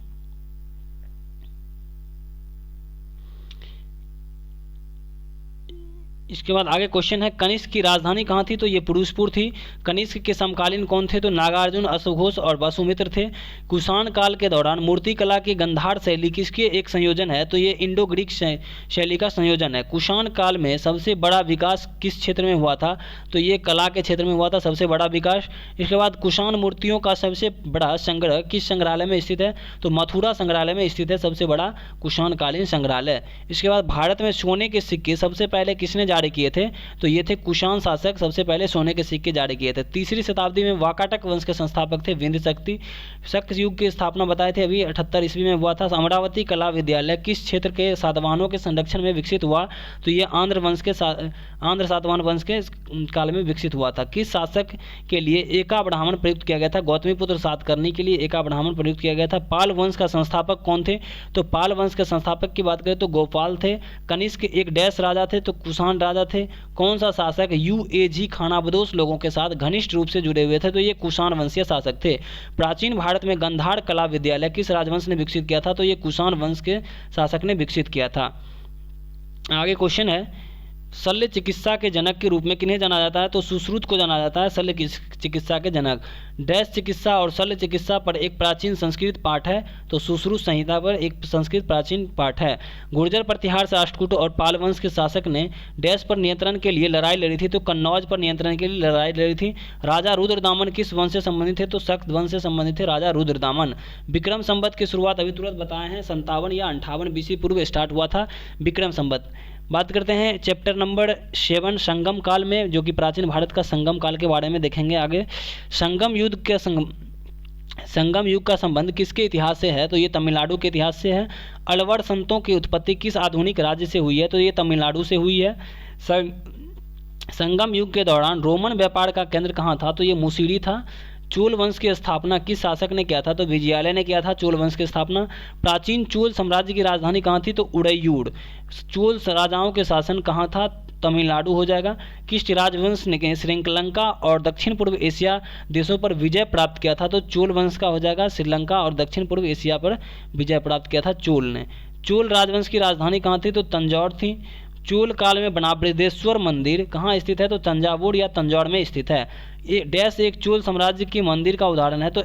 इसके बाद आगे क्वेश्चन है, कनिष्क की राजधानी कहाँ थी? तो ये पुरुषपुर थी। कनिष्क के समकालीन कौन थे? तो नागार्जुन, अश्वघोष और वसुमित्र थे। कुषाण काल के दौरान मूर्तिकला की गंधार शैली किसके एक संयोजन है? तो ये इंडो ग्रीक शैली का संयोजन है। कुषाण काल में सबसे बड़ा विकास किस क्षेत्र में हुआ था? तो ये कला के क्षेत्र में हुआ था सबसे बड़ा विकास। इसके बाद कुषाण मूर्तियों का सबसे बड़ा संग्रह किस संग्रहालय में स्थित है? तो मथुरा संग्रहालय में स्थित है सबसे बड़ा कुषाण कालीन संग्रहालय। इसके बाद भारत में सोने के सिक्के सबसे पहले किसने जारी किए थे? तो ये थे कुषाण शासक सबसे पहले सोने के सिक्के जारी किए थे। तीसरी शताब्दी में वाकाटक वंश के संस्थापक थे विंध्य शक्ति। शक युग की स्थापना बताए थे अभी 78 ईस्वी में हुआ था। अमरावती कला विद्यालय किस क्षेत्र के सातवाहनों के संरक्षण में विकसित हुआ? तो ये आंध्र सातवाहन वंश के काल में विकसित हुआ था। किस शासक के लिए एका ब्राह्मण प्रयुक्त किया गया था? गौतमीपुत्र सातकर्णी के लिए एका ब्राह्मण प्रयुक्त किया गया था। पाल वंश का संस्थापक कौन थे? तो पाल वंश के संस्थापक की बात करें तो गोपाल थे। कनिष्क एक डैश राजा थे तो कुषाण राजा थे। कौन सा शासक यूएझी खानाबदोश लोगों के साथ घनिष्ठ रूप से जुड़े हुए थे? तो ये कुषाण वंशीय शासक थे। प्राचीन भारत में गंधार कला विद्यालय किस राजवंश ने विकसित किया था? तो ये कुषाण वंश के शासक ने विकसित किया था। आगे क्वेश्चन है, शल्य चिकित्सा के जनक के रूप में किन्हें जाना जाता है? तो सुश्रुत को जाना जाता है शल्य चिकित्सा के जनक। डैश चिकित्सा और शल्य चिकित्सा पर एक प्राचीन संस्कृत पाठ है, तो सुश्रुत संहिता पर एक संस्कृत प्राचीन पाठ है। गुर्जर प्रतिहार से राष्ट्रकूट और पाल वंश के शासक ने डैश पर नियंत्रण के लिए लड़ाई लड़ी थी, तो कन्नौज पर नियंत्रण के लिए लड़ाई लड़ी थी। राजा रुद्रदामन किस वंश से संबंधित थे? तो शक्त वंश से संबंधित थे राजा रुद्रदामन। विक्रम संवत की शुरुआत अभी तुरंत बताए हैं 57 या 58 BC पूर्व स्टार्ट हुआ था विक्रम संवत। बात करते हैं चैप्टर नंबर 7 संगम काल में, जो कि प्राचीन भारत का संगम काल के बारे में देखेंगे आगे। संगम युग का संबंध किसके इतिहास से है? तो ये तमिलनाडु के इतिहास से है। अलवर संतों की उत्पत्ति किस आधुनिक राज्य से हुई है? तो ये तमिलनाडु से हुई है। संगम युग के दौरान रोमन व्यापार का केंद्र कहाँ था? तो ये मुसीरी था। चोल वंश की स्थापना किस शासक ने किया था? तो विजयालय ने किया था चोल वंश की स्थापना। प्राचीन चोल साम्राज्य की राजधानी कहाँ थी? तो उड़ैयूर। चोल राजाओं के शासन कहाँ था? तमिलनाडु हो जाएगा। किस राजवंश ने श्रीलंका और दक्षिण पूर्व एशिया देशों पर विजय प्राप्त किया था? तो चोल वंश का हो जाएगा। श्रीलंका और दक्षिण पूर्व एशिया पर विजय प्राप्त किया था चोल ने। चोल राजवंश की राजधानी कहाँ थी? तो तंजौर थी। चोल काल में बना बृहदेश्वर मंदिर कहाँ स्थित है? तो तंजावुर या तंजौर में स्थित है। ये डैश एक चोल साम्राज्य की मंदिर का उदाहरण है, तो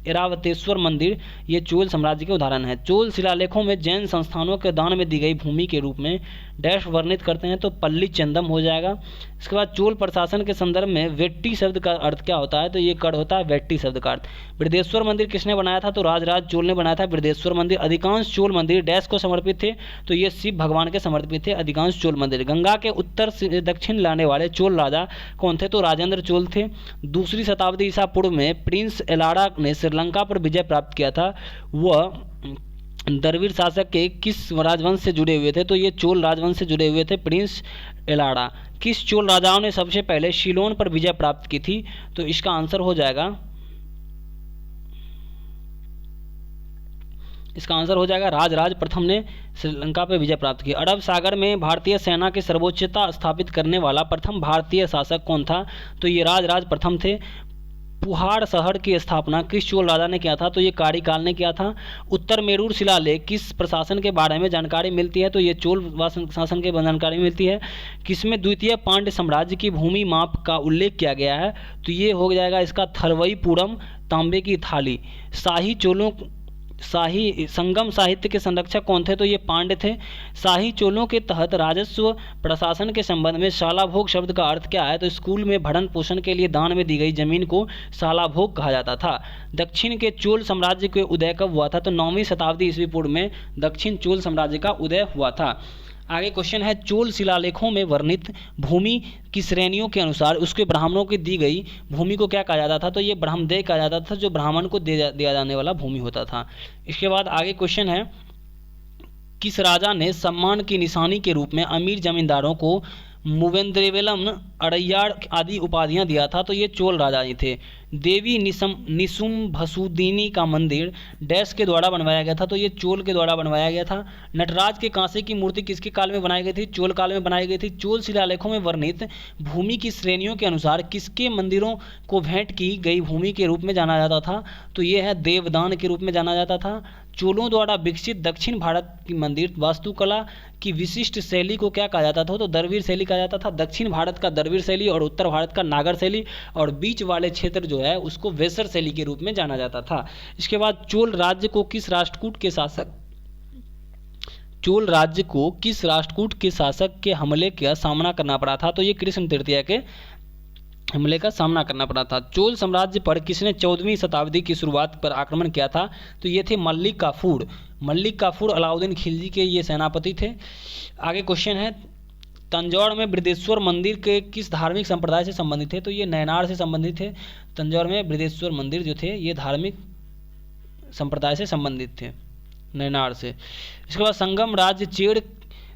ऐरावतेश्वर मंदिर ये चोल साम्राज्य के उदाहरण है। चोल शिलालेखों में जैन संस्थानों के दान में दी गई भूमि के रूप में डैश वर्णित करते हैं, तो पल्ली चंदम हो जाएगा। इसके बाद चोल प्रशासन के संदर्भ में वेट्टी शब्द का अर्थ क्या होता है? तो ये कड़ होता है वेट्टी शब्द का अर्थ। बृहदेश्वर मंदिर किसने बनाया था? तो राजराज चोल ने बनाया था बृहदेश्वर मंदिर। अधिकांश चोल मंदिर डैश को समर्पित थे, तो ये शिव भगवान के समर्पित थे अधिकांश चोल मंदिर। गंगा के उत्तर से दक्षिण लाने वाले चोल राजा कौन थे? तो राजेंद्र चोल थे। 2वीं शताब्दी ईसा पूर्व में प्रिंस एलाड़ा ने श्रीलंका पर विजय प्राप्त किया था। वह द्रविड़ शासक के किस राजवंश से जुड़े हुए थे? तो ये चोल राजवंश से जुड़े हुए थे प्रिंस एलाड़ा। किस चोल राजाओं ने सबसे पहले सीलोन पर विजय प्राप्त की थी? तो इसका आंसर हो जाएगा राजराज प्रथम ने श्रीलंका पर विजय प्राप्त की। अरब सागर में भारतीय सेना की सर्वोच्चता स्थापित करने वाला प्रथम भारतीय शासक कौन था? तो ये राजराज प्रथम थे। पुहाड़ शहर की स्थापना किस चोल राजा ने किया था? तो ये कारिकाल ने किया था। उत्तर मेरूर शिलालेख किस प्रशासन के बारे में जानकारी मिलती है? तो ये चोल शासन के जानकारी मिलती है। किसमें द्वितीय पांड्य साम्राज्य की भूमि माप का उल्लेख किया गया है? तो ये हो जाएगा इसका थरवईपुरम तांबे की थाली। शाही संगम साहित्य के संरक्षक कौन थे? तो ये पांड्य थे। शाही चोलों के तहत राजस्व प्रशासन के संबंध में शालाभोग शब्द का अर्थ क्या है? तो स्कूल में भरण पोषण के लिए दान में दी गई जमीन को शालाभोग कहा जाता था। दक्षिण के चोल साम्राज्य के उदय कब हुआ था? तो 9वीं शताब्दी ईस्वी पूर्व में दक्षिण चोल साम्राज्य का उदय हुआ था। आगे क्वेश्चन है, चोल शिलालेखों में वर्णित भूमि की श्रेणियों के अनुसार उसके ब्राह्मणों को दी गई भूमि को क्या कहा जाता था? तो ये ब्रह्मदेय कहा जाता था, जो ब्राह्मण को दिया जाने वाला भूमि होता था। इसके बाद आगे क्वेश्चन है, किस राजा ने सम्मान की निशानी के रूप में अमीर जमींदारों को मुवेंद्रवेलम, अड़ैयाड़ आदि उपाधियां दिया था? तो ये चोल राजा ही थे। देवी निशुम्भसुदिनी का मंदिर डैश के द्वारा बनवाया गया था? तो ये चोल के द्वारा बनवाया गया था। नटराज के कांसे की मूर्ति किसके काल में बनाई गई थी? चोल काल में बनाई गई थी। चोल शिलालेखों में वर्णित भूमि की श्रेणियों के अनुसार किसके मंदिरों को भेंट की गई भूमि के रूप में जाना जाता था? तो ये है देवदान के रूप में जाना जाता था। चोलों द्वारा विकसित दक्षिण भारत की मंदिर वास्तुकला की विशिष्ट शैली को क्या कहा जाता था? तो द्रविड़ शैली कहा जाता था। दक्षिण भारत का द्रविड़ शैली और उत्तर भारत का नागर शैली और बीच वाले क्षेत्र जो है उसको वेसर शैली के रूप में जाना जाता था। इसके बाद चोल राज्य को किस राष्ट्रकूट के शासक के हमले का सामना करना पड़ा था? तो ये कृष्ण तृतीया के हमले का सामना करना पड़ा था। चोल साम्राज्य पर किसने 14वीं शताब्दी की शुरुआत पर आक्रमण किया था? तो ये थे मल्लिक काफूर अलाउद्दीन खिलजी के ये सेनापति थे। आगे क्वेश्चन है, तंजौर में बृहदेश्वर मंदिर के किस धार्मिक संप्रदाय से संबंधित थे? तो ये नैनार से संबंधित थे। तंजौर में बृहदेश्वर मंदिर जो थे ये धार्मिक संप्रदाय से संबंधित थे, नैनार से। इसके बाद संगम राज्य चेड़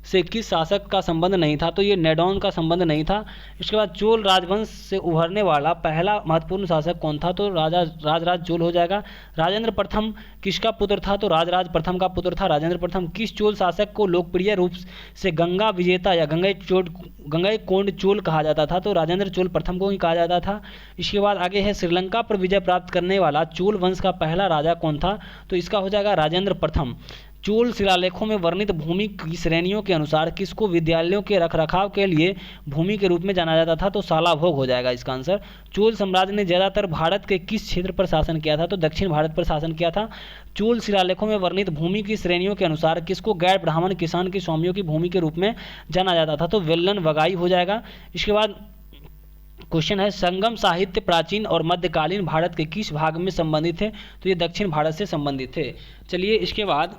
से किस शासक का संबंध नहीं था? तो ये नेडौन का संबंध नहीं था। इसके बाद चोल राजवंश से उभरने वाला पहला महत्वपूर्ण शासक कौन था? तो राजराज चोल हो जाएगा। राजेंद्र प्रथम किसका पुत्र था? तो राजराज प्रथम का पुत्र था राजेंद्र प्रथम। किस चोल शासक को लोकप्रिय रूप से गंगा विजेता या गंगईकोंड चोल कहा जाता था? तो राजेंद्र चोल प्रथम को ही कहा जाता था। इसके बाद आगे है, श्रीलंका पर विजय प्राप्त करने वाला चोल वंश का पहला राजा कौन था? तो इसका हो जाएगा राजेंद्र प्रथम। चोल शिलालेखों में वर्णित भूमि की श्रेणियों के अनुसार किसको विद्यालयों के रखरखाव के लिए भूमि के रूप में जाना जाता था? तो शालाभोग हो जाएगा इसका आंसर। चोल साम्राज्य ने ज़्यादातर भारत के किस क्षेत्र पर शासन किया था? तो दक्षिण भारत पर शासन किया था। चोल शिलालेखों में वर्णित भूमि की श्रेणियों के अनुसार किसको गैर ब्राह्मण किसान की स्वामियों की भूमि के रूप में जाना जाता था? तो वेल्लन वगाई हो जाएगा। इसके बाद क्वेश्चन है, संगम साहित्य प्राचीन और मध्यकालीन भारत के किस भाग में संबंधित है? तो ये दक्षिण भारत से संबंधित है। चलिए इसके बाद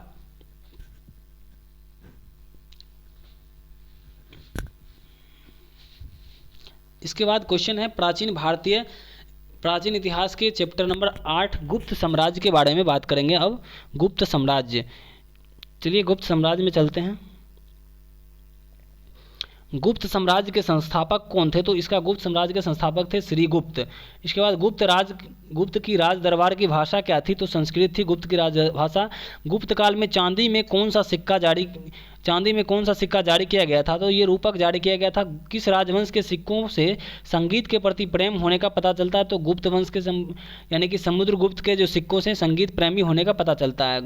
क्वेश्चन है प्राचीन इतिहास के चैप्टर नंबर 8 गुप्त साम्राज्य के बारे में बात करेंगे। अब गुप्त साम्राज्य, चलिए गुप्त साम्राज्य में चलते हैं। गुप्त साम्राज्य के संस्थापक कौन थे? तो इसका गुप्त साम्राज्य के संस्थापक थे श्रीगुप्त। इसके बाद गुप्त की राज दरबार की भाषा क्या थी? तो संस्कृत थी गुप्त की राज भाषा। गुप्त काल में चांदी में कौन सा सिक्का जारी किया गया था? तो ये रूपक जारी किया गया था। किस राजवंश के सिक्कों से संगीत के प्रति प्रेम होने का पता चलता है? तो गुप्त वंश के यानी कि समुद्रगुप्त के जो सिक्कों से संगीत प्रेमी होने का पता चलता है।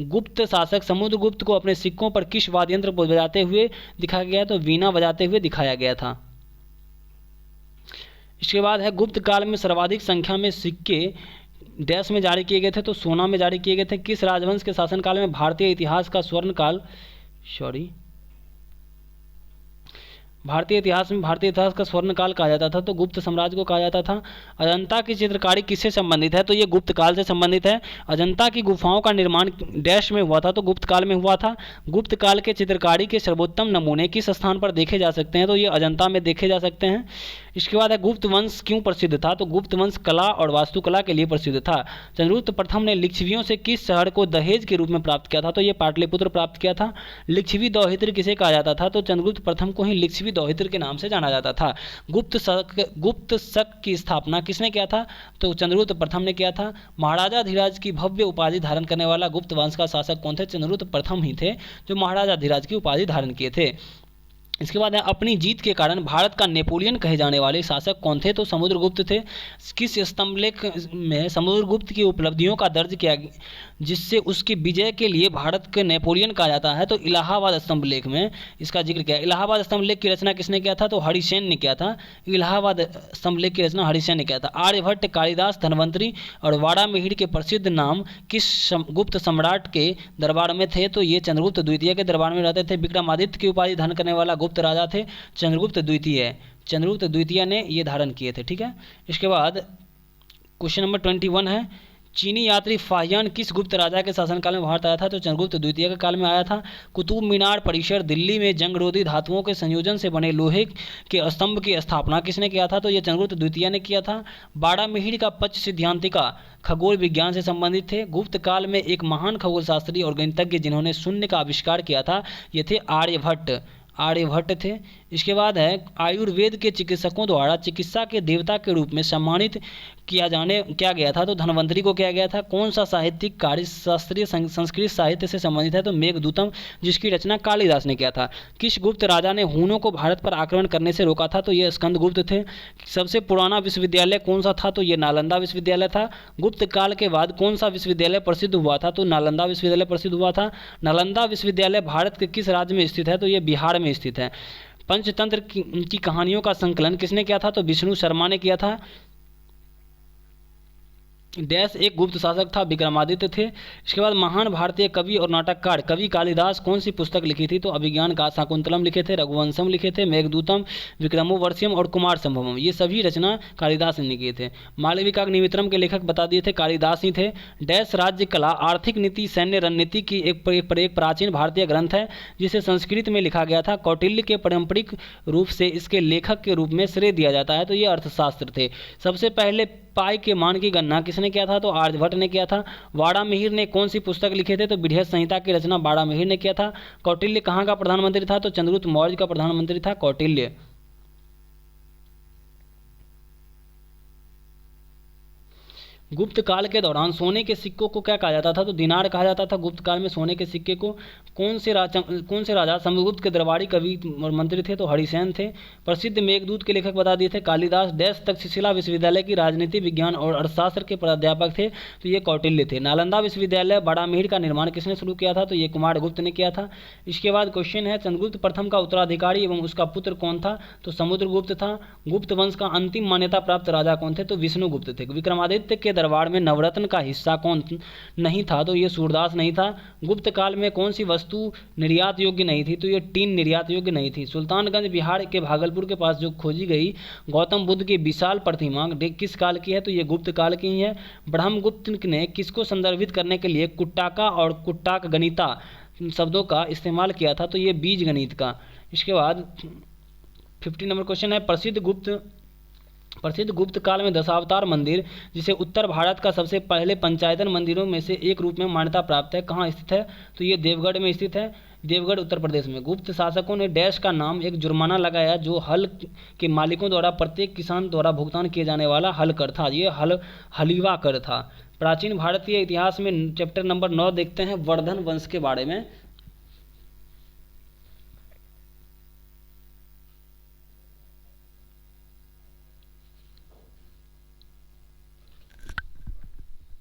गुप्त शासक समुद्रगुप्त को अपने सिक्कों पर किस वाद्य यंत्र बजाते हुए दिखाया गया? तो वीणा बजाते हुए दिखाया गया था। इसके बाद है, गुप्त काल में सर्वाधिक संख्या में सिक्के डैश में जारी किए गए थे? तो सोना में जारी किए गए थे। किस राजवंश के शासनकाल में भारतीय इतिहास का स्वर्ण काल कहा जाता था? तो गुप्त साम्राज्य को कहा जाता था। अजंता की चित्रकारी किससे संबंधित है? तो ये गुप्त काल से संबंधित है। अजंता की गुफाओं का निर्माण डैश में हुआ था? तो गुप्त काल में हुआ था। गुप्त काल के चित्रकारी के सर्वोत्तम नमूने किस स्थान पर देखे जा सकते हैं? तो ये अजंता में देखे जा सकते हैं। इसके बाद है, गुप्त वंश क्यों प्रसिद्ध था? तो गुप्त वंश कला और वास्तुकला के लिए प्रसिद्ध था। चंद्रगुप्त प्रथम ने लिच्छवियों से किस शहर को दहेज के रूप में प्राप्त किया था? तो ये पाटलिपुत्र प्राप्त किया था। लिच्छवी दौहित्र किसे कहा जाता था? तो चंद्रगुप्त प्रथम को ही लिच्छवी दौहित्र के नाम से जाना जाता था। गुप्त शक की स्थापना किसने किया था? तो चंद्रगुप्त प्रथम ने किया था। महाराजा धीराज की भव्य उपाधि धारण करने वाला गुप्त वंश का शासक कौन थे? चंद्रगुप्त प्रथम ही थे जो महाराजा धीराज की उपाधि धारण किए थे। इसके बाद है, अपनी जीत के कारण भारत का नेपोलियन कहे जाने वाले शासक कौन थे? तो समुद्रगुप्त थे। किस स्तंभलेख में समुद्रगुप्त की उपलब्धियों का दर्ज किया जिससे उसकी विजय के लिए भारत के नेपोलियन कहा जाता है? तो इलाहाबाद स्तंभलेख में इसका जिक्र किया। इलाहाबाद स्तंभलेख की रचना किसने किया था? तो हरिसेन ने किया था। इलाहाबाद स्तंभलेख की रचना हरिसेन ने किया था। आर्यभट्ट, कालिदास, धन्वंतरी और वारामिहिर के प्रसिद्ध नाम किस गुप्त सम्राट के दरबार में थे? तो ये चंद्रगुप्त द्वितीय के दरबार में रहते थे। विक्रमादित्य की उपाधि धारण करने वाला गुप्त राजा थे चंद्रगुप्त द्वितीय ने ये धारण किए थे। ठीक है। इसके बाद क्वेश्चन नंबर 21 है, चीनी यात्री फाहियान किस गुप्त राजा के शासनकाल में भारत आया था? तो चंद्रगुप्त द्वितीय के काल में आया था। कुतुब मीनार परिसर दिल्ली में जंगरोधी धातुओं के संयोजन से बने लोहे के स्तंभ की स्थापना किसने किया था? तो ये चंद्रगुप्त द्वितीय ने किया था। बाड़ामिहिर का पच सिद्धांतिका खगोल विज्ञान से संबंधित थे। गुप्त काल में एक महान खगोल शास्त्री और गणितज्ञ जिन्होंने शून्य का आविष्कार किया था ये थे आर्यभट्ट थे। इसके बाद है, आयुर्वेद के चिकित्सकों द्वारा चिकित्सा के देवता के रूप में सम्मानित किया गया था? तो धन्वंतरी को किया गया था। कौन सा साहित्यिक कार्य शास्त्रीय संस्कृत साहित्य से संबंधित है? तो मेघदूतम, जिसकी रचना कालिदास ने किया था। किस गुप्त राजा ने हुनों को भारत पर आक्रमण करने से रोका था? तो ये स्कंदगुप्त थे। सबसे पुराना विश्वविद्यालय कौन सा था? तो ये नालंदा विश्वविद्यालय था। गुप्त काल के बाद कौन सा विश्वविद्यालय प्रसिद्ध हुआ था? तो नालंदा विश्वविद्यालय प्रसिद्ध हुआ था। नालंदा विश्वविद्यालय भारत के किस राज्य में स्थित है? तो ये बिहार में स्थित है। पंचतंत्र की कहानियों का संकलन किसने किया था? तो विष्णु शर्मा ने किया था। डैश एक गुप्त शासक था, विक्रमादित्य थे। इसके बाद महान भारतीय कवि और नाटककार कवि कालिदास कौन सी पुस्तक लिखी थी? तो अभिज्ञान का शाकुंतलम लिखे थे, रघुवंशम लिखे थे, मेघदूतम, विक्रमोर्वशीयम और कुमार संभवम, ये सभी रचना कालिदास ने किए थे। मालविका निमित्रम के लेखक बता दिए थे, कालिदास ही थे। डैश राज्य कला, आर्थिक नीति, सैन्य रणनीति की एक प्राचीन भारतीय ग्रंथ है जिसे संस्कृत में लिखा गया था। कौटिल्य के पारंपरिक रूप से इसके लेखक के रूप में श्रेय दिया जाता है। तो ये अर्थशास्त्र थे। सबसे पहले पाई के मान की गणना किसने किया था? तो आर्यभट्ट ने किया था। वाड़ामिहिर ने कौन सी पुस्तक लिखे थे? तो विधेय संहिता की रचना वाड़ामिहिर ने किया था। कौटिल्य कहाँ का प्रधानमंत्री था? तो चंद्रगुप्त मौर्य का प्रधानमंत्री था कौटिल्य। गुप्त काल के दौरान सोने के सिक्कों को क्या कहा जाता था? तो दिनार कहा जाता था गुप्त काल में सोने के सिक्के को। कौन से राजा समुद्रगुप्त के दरबारी कवि और मंत्री थे? तो हरिसेन थे। प्रसिद्ध मेघदूत के लेखक बता दिए थे कालिदास। डैश तक्षशिला विश्वविद्यालय की राजनीति विज्ञान और अर्थशास्त्र के प्राध्यापक थे? तो ये कौटिल्य थे। नालंदा विश्वविद्यालय बड़ामीर का निर्माण किसने शुरू किया था? तो ये कुमारगुप्त ने किया था। इसके बाद क्वेश्चन है चंद्रगुप्त प्रथम का उत्तराधिकारी एवं उसका पुत्र कौन था? तो समुद्रगुप्त था। गुप्त वंश का अंतिम मान्यता प्राप्त राजा कौन थे? तो विष्णुगुप्त थे। विक्रमादित्य के दरबार में नवरत्न का हिस्सा कौन नहीं था? तो ये सूरदास नहीं था। गुप्त काल में कौन सी वस्तु निर्यात योग्य नहीं थी? तो ये टीन निर्यात योग्य नहीं थी। सुल्तानगंज बिहार के भागलपुर के पास जो खोजी गई गौतम बुद्ध की विशाल प्रतिमा किस काल की है? तो ये गुप्त काल की ही है। ब्रह्मगुप्त ने किसको संदर्भित करने के लिए कुट्टाका और कुट्टाक गणिता शब्दों का इस्तेमाल किया था? तो ये बीज गणित का। इसके बाद 50 नंबर क्वेश्चन है प्रसिद्ध गुप्त काल में दशावतार मंदिर जिसे उत्तर भारत का सबसे पहले पंचायतन मंदिरों में से एक रूप में मान्यता प्राप्त है, कहाँ स्थित है? तो ये देवगढ़ में स्थित है। देवगढ़ उत्तर प्रदेश में। गुप्त शासकों ने डैश का नाम एक जुर्माना लगाया जो हल के मालिकों द्वारा प्रत्येक किसान द्वारा भुगतान किए जाने वाला हल कर था। ये हलीवा कर था। प्राचीन भारतीय इतिहास में चैप्टर नंबर 9 देखते हैं वर्धन वंश के बारे में।